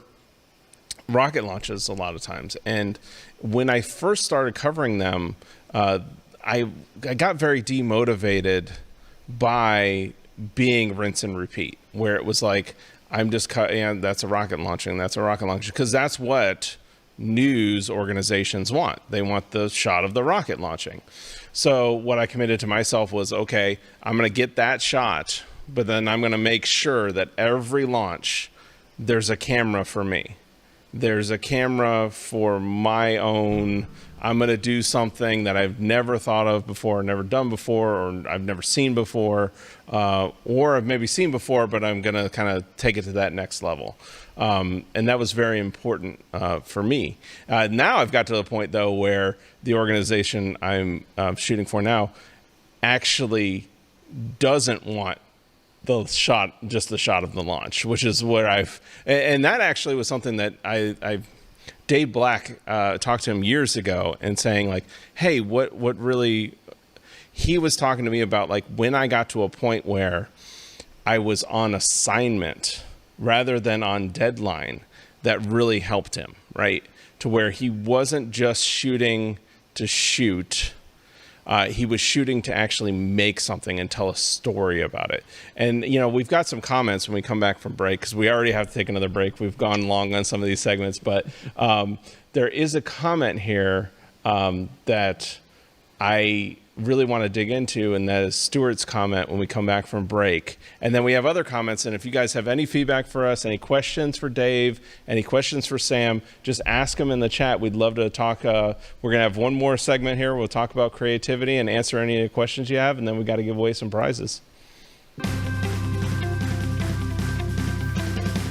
rocket launches a lot of times. And when I first started covering them, I got very demotivated by being rinse and repeat, where it was like, I'm just that's a rocket launching, that's a rocket launch, because that's what news organizations want. They want the shot of the rocket launching. So what I committed to myself was, okay, I'm going to get that shot, but then I'm going to make sure that every launch, there's a camera for me. There's a camera for my own. I'm going to do something that I've never thought of before, never done before, or I've never seen before, or I've maybe seen before, but I'm going to kind of take it to that next level. And that was very important for me. Now I've got to the point, though, where the organization I'm shooting for now actually doesn't want just the shot of the launch, which is where and that actually was something that I Dave Black talked to him years ago and saying, like, hey, what really, he was talking to me about, like, when I got to a point where I was on assignment rather than on deadline, that really helped him, right? To where he wasn't just shooting to shoot. He was shooting to actually make something and tell a story about it. And, we've got some comments when we come back from break, because we already have to take another break. We've gone long on some of these segments, but there is a comment here that I really want to dig into, and that is Stuart's comment when we come back from break. And then we have other comments, and if you guys have any feedback for us, any questions for Dave, any questions for Sam, just ask them in the chat. We'd love to talk. We're going to have one more segment here. We'll talk about creativity and answer any of the questions you have, and then we got to give away some prizes.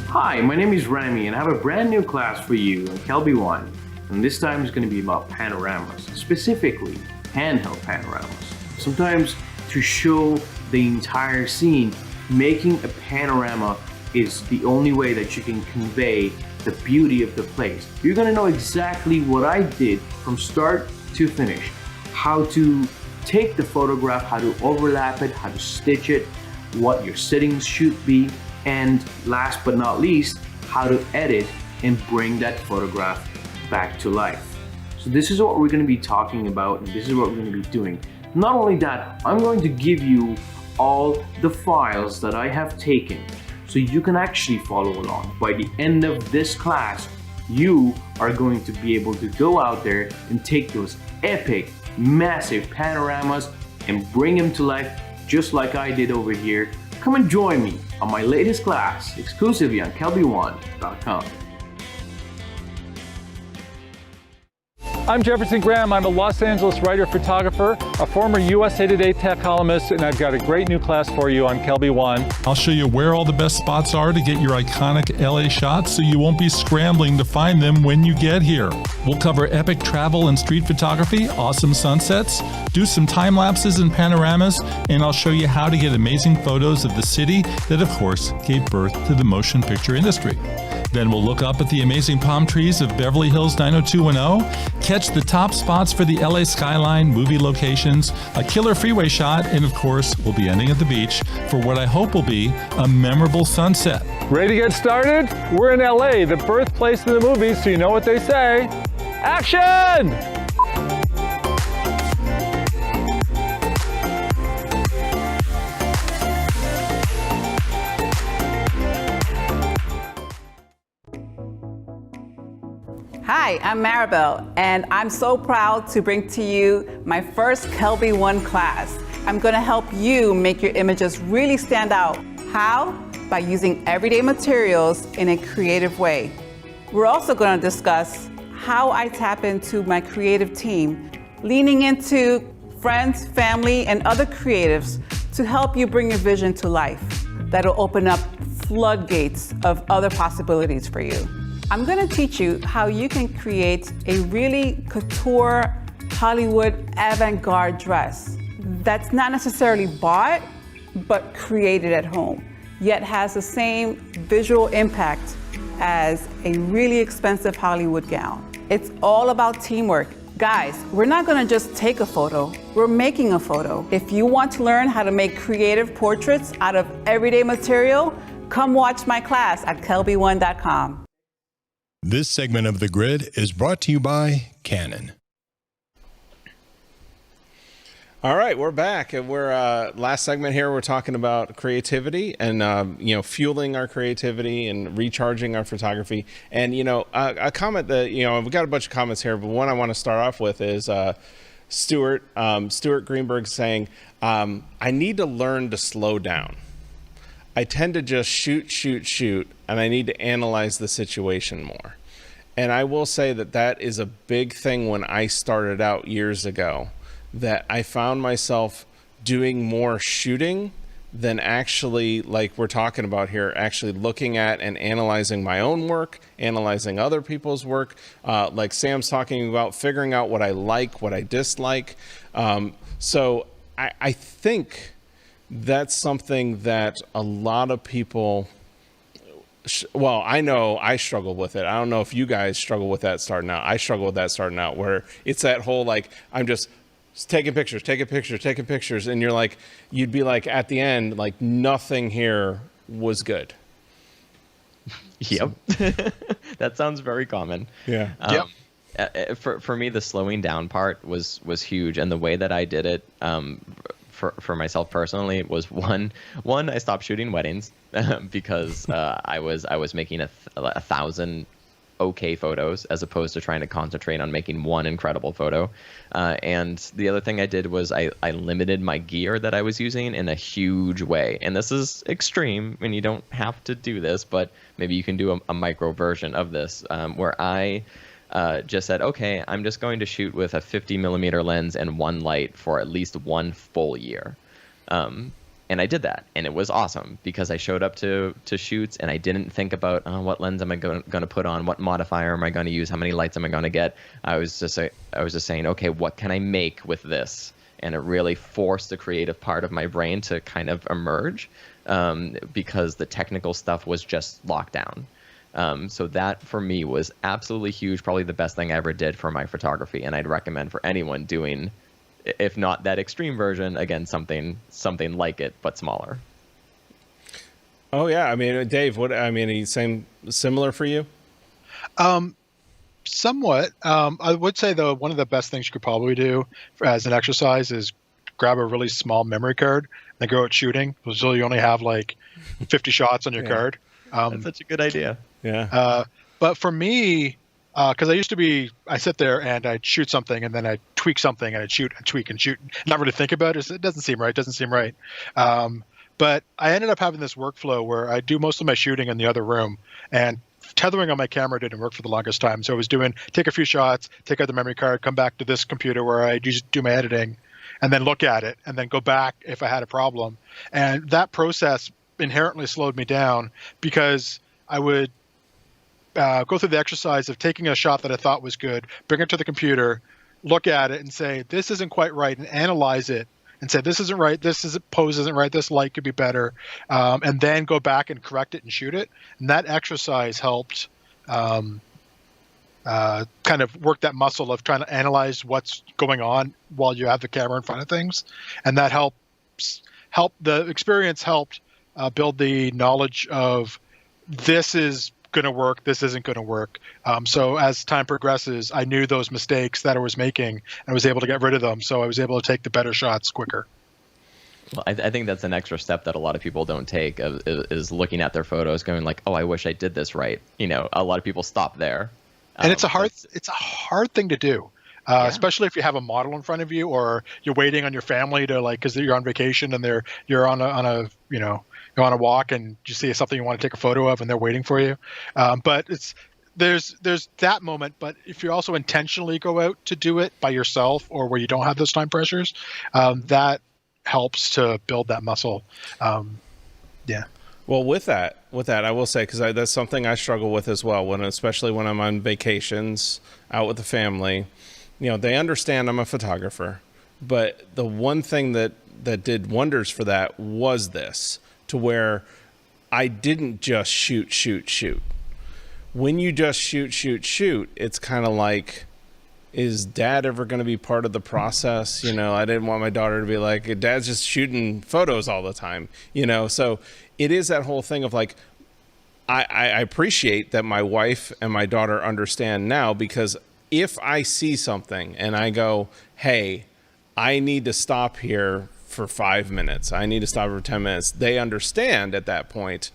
Hi, my name is Rami, and I have a brand new class for you on Kelby One. And this time is going to be about panoramas, specifically handheld panoramas. Sometimes to show the entire scene, making a panorama is the only way that you can convey the beauty of the place. You're going to know exactly what I did from start to finish, how to take the photograph, how to overlap it, how to stitch it, what your settings should be, and last but not least, how to edit and bring that photograph back to life. So this is what we're going to be talking about, and this is what we're going to be doing. Not only that, I'm going to give you all the files that I have taken so you can actually follow along. By the end of this class, you are going to be able to go out there and take those epic, massive panoramas and bring them to life just like I did over here. Come and join me on my latest class exclusively on kelby1.com. I'm Jefferson Graham. I'm a Los Angeles writer-photographer, a former USA Today tech columnist, and I've got a great new class for you on Kelby One. I'll show you where all the best spots are to get your iconic LA shots so you won't be scrambling to find them when you get here. We'll cover epic travel and street photography, awesome sunsets, do some time lapses and panoramas, and I'll show you how to get amazing photos of the city that, of course, gave birth to the motion picture industry. Then we'll look up at the amazing palm trees of Beverly Hills 90210, catch the top spots for the LA skyline, movie locations, a killer freeway shot, and of course, we'll be ending at the beach for what I hope will be a memorable sunset. Ready to get started? We're in LA, the birthplace of the movies, so you know what they say. Action! Hi, I'm Maribel, and I'm so proud to bring to you my first Kelby One class. I'm going to help you make your images really stand out. How? By using everyday materials in a creative way. We're also going to discuss how I tap into my creative team, leaning into friends, family, and other creatives to help you bring your vision to life. That'll open up floodgates of other possibilities for you. I'm going to teach you how you can create a really couture Hollywood avant-garde dress that's not necessarily bought, but created at home, yet has the same visual impact as a really expensive Hollywood gown. It's all about teamwork. Guys, we're not gonna just take a photo, we're making a photo. If you want to learn how to make creative portraits out of everyday material, come watch my class at kelby1.com. This segment of The Grid is brought to you by Canon. All right, we're back, and we're last segment here. We're talking about creativity and fueling our creativity and recharging our photography. And a comment that we've got a bunch of comments here, but one I want to start off with is Stuart Greenberg saying, "I need to learn to slow down. I tend to just shoot, and I need to analyze the situation more." And I will say that is a big thing when I started out years ago, that I found myself doing more shooting than actually, like we're talking about here, actually looking at and analyzing my own work, analyzing other people's work, like Sam's talking about, figuring out what I like, what I dislike. So I think that's something that a lot of people, well, I know I struggle with it. I don't know if you guys struggle with that starting out. I struggle with that starting out, where it's that whole, like, I'm just taking pictures, and you'd be like, at the end, like, nothing here was good. Yep. That sounds very common. Yeah. For me, the slowing down part was huge, and the way that I did it, for myself personally, was one, I stopped shooting weddings because I was making 1,000 okay photos as opposed to trying to concentrate on making one incredible photo. And the other thing I did was I limited my gear that I was using in a huge way. And this is extreme, and you don't have to do this, but maybe you can do a micro version of this, where I just said, okay, I'm just going to shoot with a 50mm lens and one light for at least one full year. And I did that, and it was awesome because I showed up to shoots and I didn't think about what lens am I going to put on, what modifier am I going to use, how many lights am I going to get. I was just saying, okay, what can I make with this? And it really forced the creative part of my brain to kind of emerge, because the technical stuff was just locked down. So that for me was absolutely huge, probably the best thing I ever did for my photography, and I'd recommend for anyone doing, if not that extreme version, again, something like it, but smaller. Oh yeah. I mean, Dave, similar for you? Somewhat. I would say, though, one of the best things you could probably do as an exercise is grab a really small memory card and go out shooting. So you only have like 50 shots on your card. That's such a good idea. Yeah. But for me, because I sit there and I'd shoot something and then I'd tweak something and I'd shoot and tweak and shoot, not really think about it. It doesn't seem right. But I ended up having this workflow where I do most of my shooting in the other room, and tethering on my camera didn't work for the longest time. So I was take a few shots, take out the memory card, come back to this computer where I just do my editing, and then look at it and then go back if I had a problem. And that process inherently slowed me down because I would go through the exercise of taking a shot that I thought was good, bring it to the computer, look at it and say, this isn't quite right, and analyze it and say, this isn't right, pose isn't right, this light could be better, and then go back and correct it and shoot it. And that exercise helped kind of work that muscle of trying to analyze what's going on while you have the camera in front of things. And that the experience helped build the knowledge of, this is going to work, this isn't going to work. So as time progresses, I knew those mistakes that I was making and I was able to get rid of them. So I was able to take the better shots quicker. Well, I think that's an extra step that a lot of people don't take, is looking at their photos going like, oh, I wish I did this right. A lot of people stop there. And it's a hard thing to do. Especially if you have a model in front of you, or you're waiting on your family to, like, because you're on vacation and you're on a walk and you see something you want to take a photo of and they're waiting for you. But there's that moment. But if you also intentionally go out to do it by yourself, or where you don't have those time pressures, that helps to build that muscle. Yeah. Well, with that, I will say, because that's something I struggle with as well, especially when I'm on vacations out with the family. They understand I'm a photographer, but the one thing that did wonders for that was this, to where I didn't just shoot. when you just shoot, it's kind of like, is dad ever going to be part of the process? You know, I didn't want my daughter to be like, dad's just shooting photos all the time, you know? So it is that whole thing of like, I appreciate that my wife and my daughter understand now, because if I see something and I go, hey, I need to stop here for 5 minutes, I need to stop for 10 minutes, they understand at that point,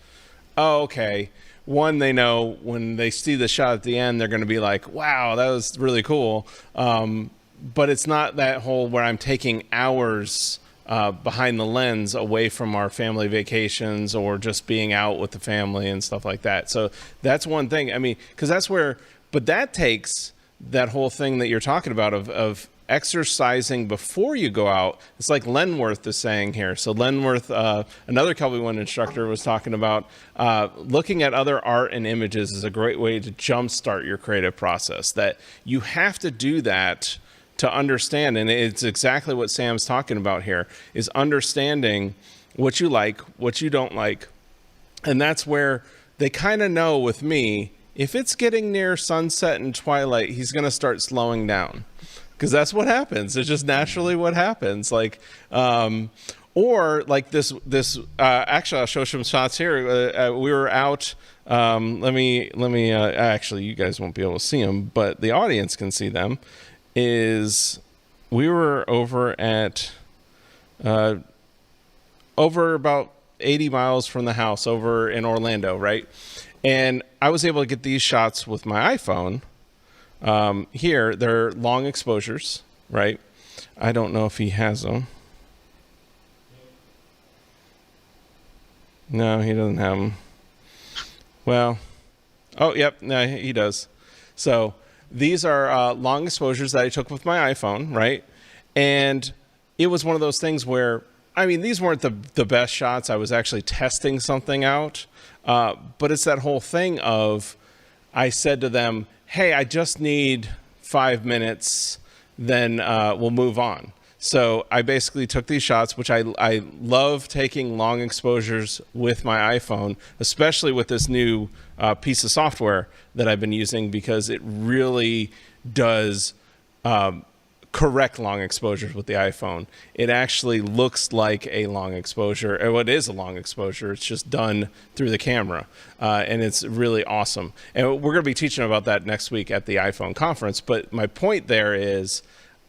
oh, okay. One, they know when they see the shot at the end, they're going to be like, wow, that was really cool. But it's not that whole where I'm taking hours behind the lens away from our family vacations or just being out with the family and stuff like that. So that's one thing. I mean, because that's where, but that takes that whole thing that you're talking about of exercising before you go out. It's like Lenworth is saying here. So Lenworth, another Kelby One instructor, was talking about looking at other art and images is a great way to jumpstart your creative process. That you have to do that to understand, and it's exactly what Sam's talking about here, is understanding what you like, what you don't like. And that's where they kind of know with me, if it's getting near sunset and twilight, he's going to start slowing down. Because that's what happens. It's just naturally what happens. Like, or like this. Actually, I'll show some shots here. We were out. Let me. Actually, you guys won't be able to see them, but the audience can see them. We were over at, over about 80 miles from the house, over in Orlando, right? And I was able to get these shots with my iPhone. Here, they're long exposures, right? I don't know if he has them. No, he doesn't have them. Well, oh, yep, no, he does. So these are long exposures that I took with my iPhone, right? And it was one of those things where, I mean, these weren't the best shots. I was actually testing something out. But it's that whole thing of, I said to them, hey, I just need 5 minutes, then we'll move on. So I basically took these shots, which I love taking long exposures with my iPhone, especially with this new piece of software that I've been using, because it really does correct long exposures with the iPhone. It actually looks like a long exposure, or what is a long exposure. It's just done through the camera, and it's really awesome. And we're going to be teaching about that next week at the iPhone conference. But my point there is,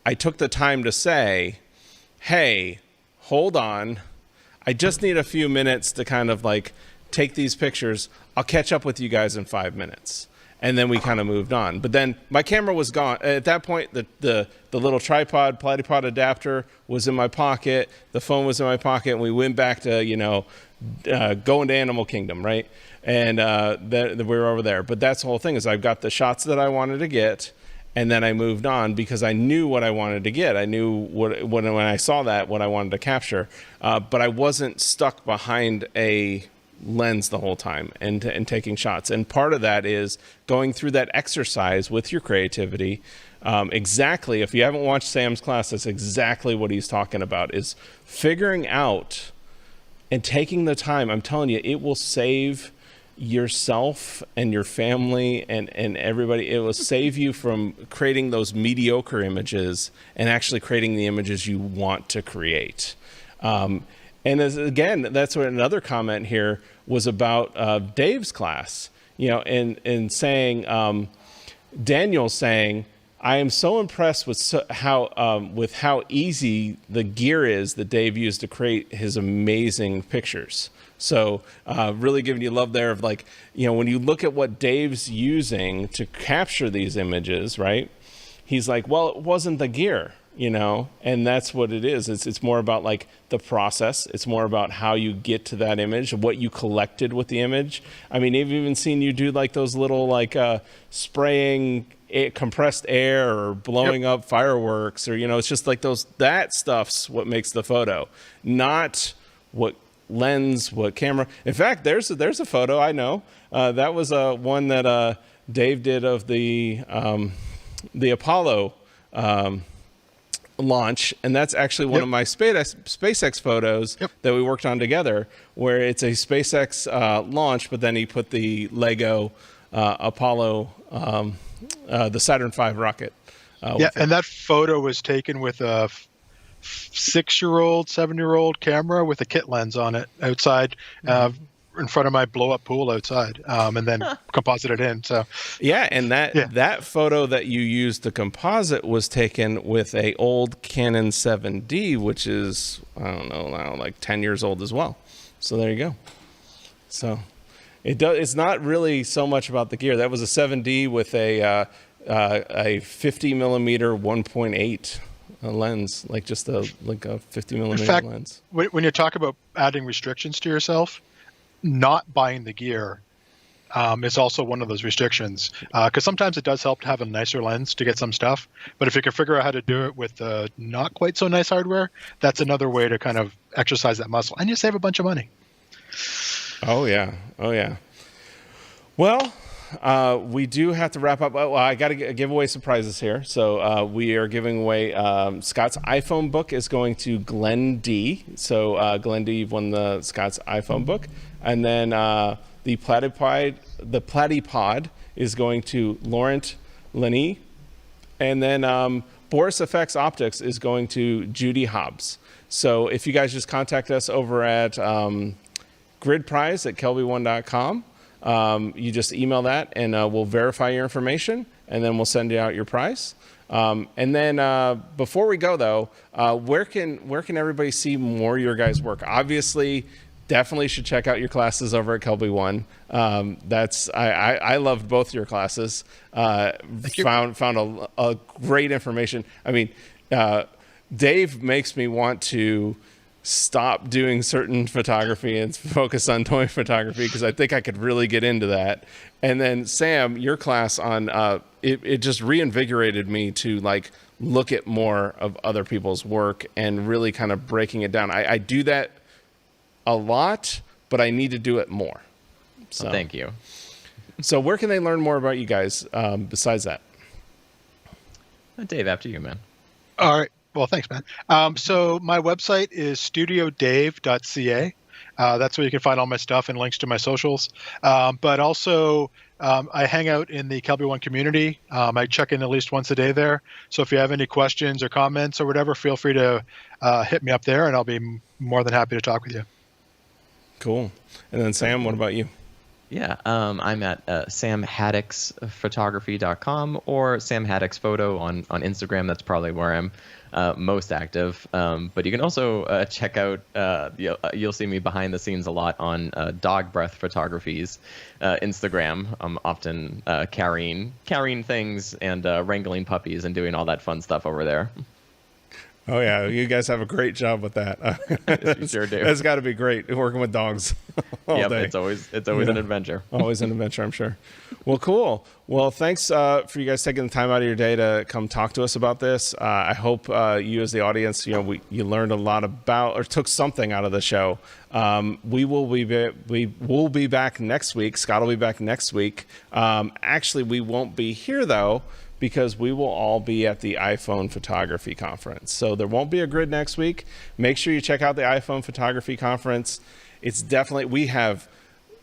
I took the time to say, hey, hold on. I just need a few minutes to kind of like take these pictures. I'll catch up with you guys in 5 minutes. And then we kind of moved on. But then my camera was gone. At that point, the little tripod, platypod adapter was in my pocket. The phone was in my pocket. And we went back to, going to Animal Kingdom, right? And we were over there. But that's the whole thing, is I've got the shots that I wanted to get. And then I moved on because I knew what I wanted to get. I knew when I saw that, what I wanted to capture. But I wasn't stuck behind a lens the whole time and taking shots. And part of that is going through that exercise with your creativity. Exactly, if you haven't watched Sam's class, that's exactly what he's talking about, is figuring out and taking the time. I'm telling you, it will save yourself and your family and everybody. It will save you from creating those mediocre images and actually creating the images you want to create. And again, that's what another comment here was about Dave's class, and saying, Daniel's saying, I am so impressed with how easy the gear is that Dave used to create his amazing pictures. So really giving you love there of like, when you look at what Dave's using to capture these images, right? He's like, well, it wasn't the gear. And that's what it is. It's more about like the process. It's more about how you get to that image, what you collected with the image. I mean, I've even seen you do like those little like spraying compressed air or blowing up fireworks, or it's just like that stuff's what makes the photo, not what lens, what camera. In fact, there's a photo I know that was one that Dave did of the Apollo launch, and that's actually one of my SpaceX photos that we worked on together, where it's a SpaceX launch, but then he put the Lego Apollo, the Saturn V rocket. And that photo was taken with a 6-year-old, 7-year-old camera with a kit lens on it outside in front of my blow-up pool outside, and then composited in. So and that photo that you used to composite was taken with a old Canon 7D, which is, I don't know now, like 10 years old as well. So there you go. So it's not really so much about the gear. That was a 7D with a 50 millimeter 1.8 lens, like just a 50 millimeter in fact, lens. When you talk about adding restrictions to yourself, not buying the gear is also one of those restrictions, because sometimes it does help to have a nicer lens to get some stuff. But if you can figure out how to do it with not quite so nice hardware, that's another way to kind of exercise that muscle, and you save a bunch of money. Oh yeah. Well, we do have to wrap up. Well, I got to give away some prizes here. So we are giving away Scott's iPhone book is going to Glenn D. So Glenn D, you've won the Scott's iPhone book, and then the Platypod is going to Laurent Lenny, and then Boris FX Optics is going to Judy Hobbs. So if you guys just contact us over at gridprize@kelby1.com. You just email that and we'll verify your information, and then we'll send you out your prize. And then before we go though, where can everybody see more of your guys' work? Obviously, definitely should check out your classes over at Kelby One. I loved both your classes. Found a great information. I mean, Dave makes me want to stop doing certain photography and focus on toy photography, because I think I could really get into that. And then Sam, your class on it just reinvigorated me to look at more of other people's work and really kind of breaking it down. I do that a lot, but I need to do it more. So thank you. So where can they learn more about you guys besides that? Dave, after you, man. All right. Well, thanks, man. So my website is studiodave.ca. That's where you can find all my stuff and links to my socials. But also, I hang out in the Kelby One community. I check in at least once a day there. So if you have any questions or comments or whatever, feel free to hit me up there, and I'll be more than happy to talk with you. Cool. And then Sam, what about you? Yeah, I'm at samhaddixphotography.com or Sam Haddix Photo on Instagram. That's probably where I'm most active. But you can also check out, you'll see me behind the scenes a lot on Dog Breath Photography's Instagram. I'm often carrying things and wrangling puppies and doing all that fun stuff over there. Oh yeah, you guys have a great job with that. You sure do. It's got to be great working with dogs all day. It's always an adventure. Always an adventure, I'm sure. Well, cool. Well, thanks for you guys taking the time out of your day to come talk to us about this. I hope you, as the audience, you learned a lot about or took something out of the show. We will be back next week. Scott will be back next week. Actually, we won't be here though, because we will all be at the iPhone Photography Conference. So there won't be a grid next week. Make sure you check out the iPhone Photography Conference. It's definitely, we have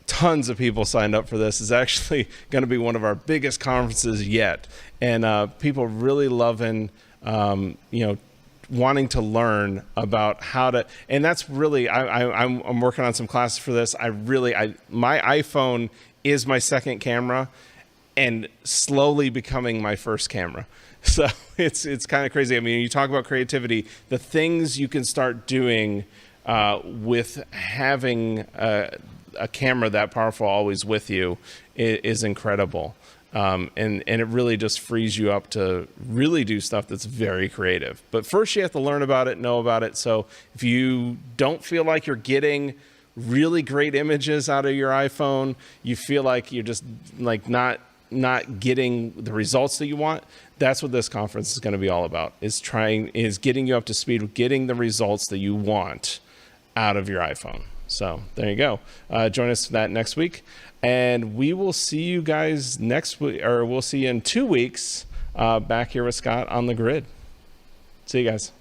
tons of people signed up for this. It's actually going to be one of our biggest conferences yet. And people really loving, wanting to learn about how to, and that's really, I'm working on some classes for this. My iPhone is my second camera, and slowly becoming my first camera. So it's kind of crazy. I mean, you talk about creativity, the things you can start doing with having a camera that powerful always with you is incredible. And it really just frees you up to really do stuff that's very creative. But first you have to learn about it, know about it. So if you don't feel like you're getting really great images out of your iPhone, you feel like you're just not getting the results that you want, that's what this conference is going to be all about, is getting you up to speed with getting the results that you want out of your iPhone. So there you go. Join us for that next week, and we will see you guys next week, or we'll see you in 2 weeks back here with Scott on the grid. See you guys.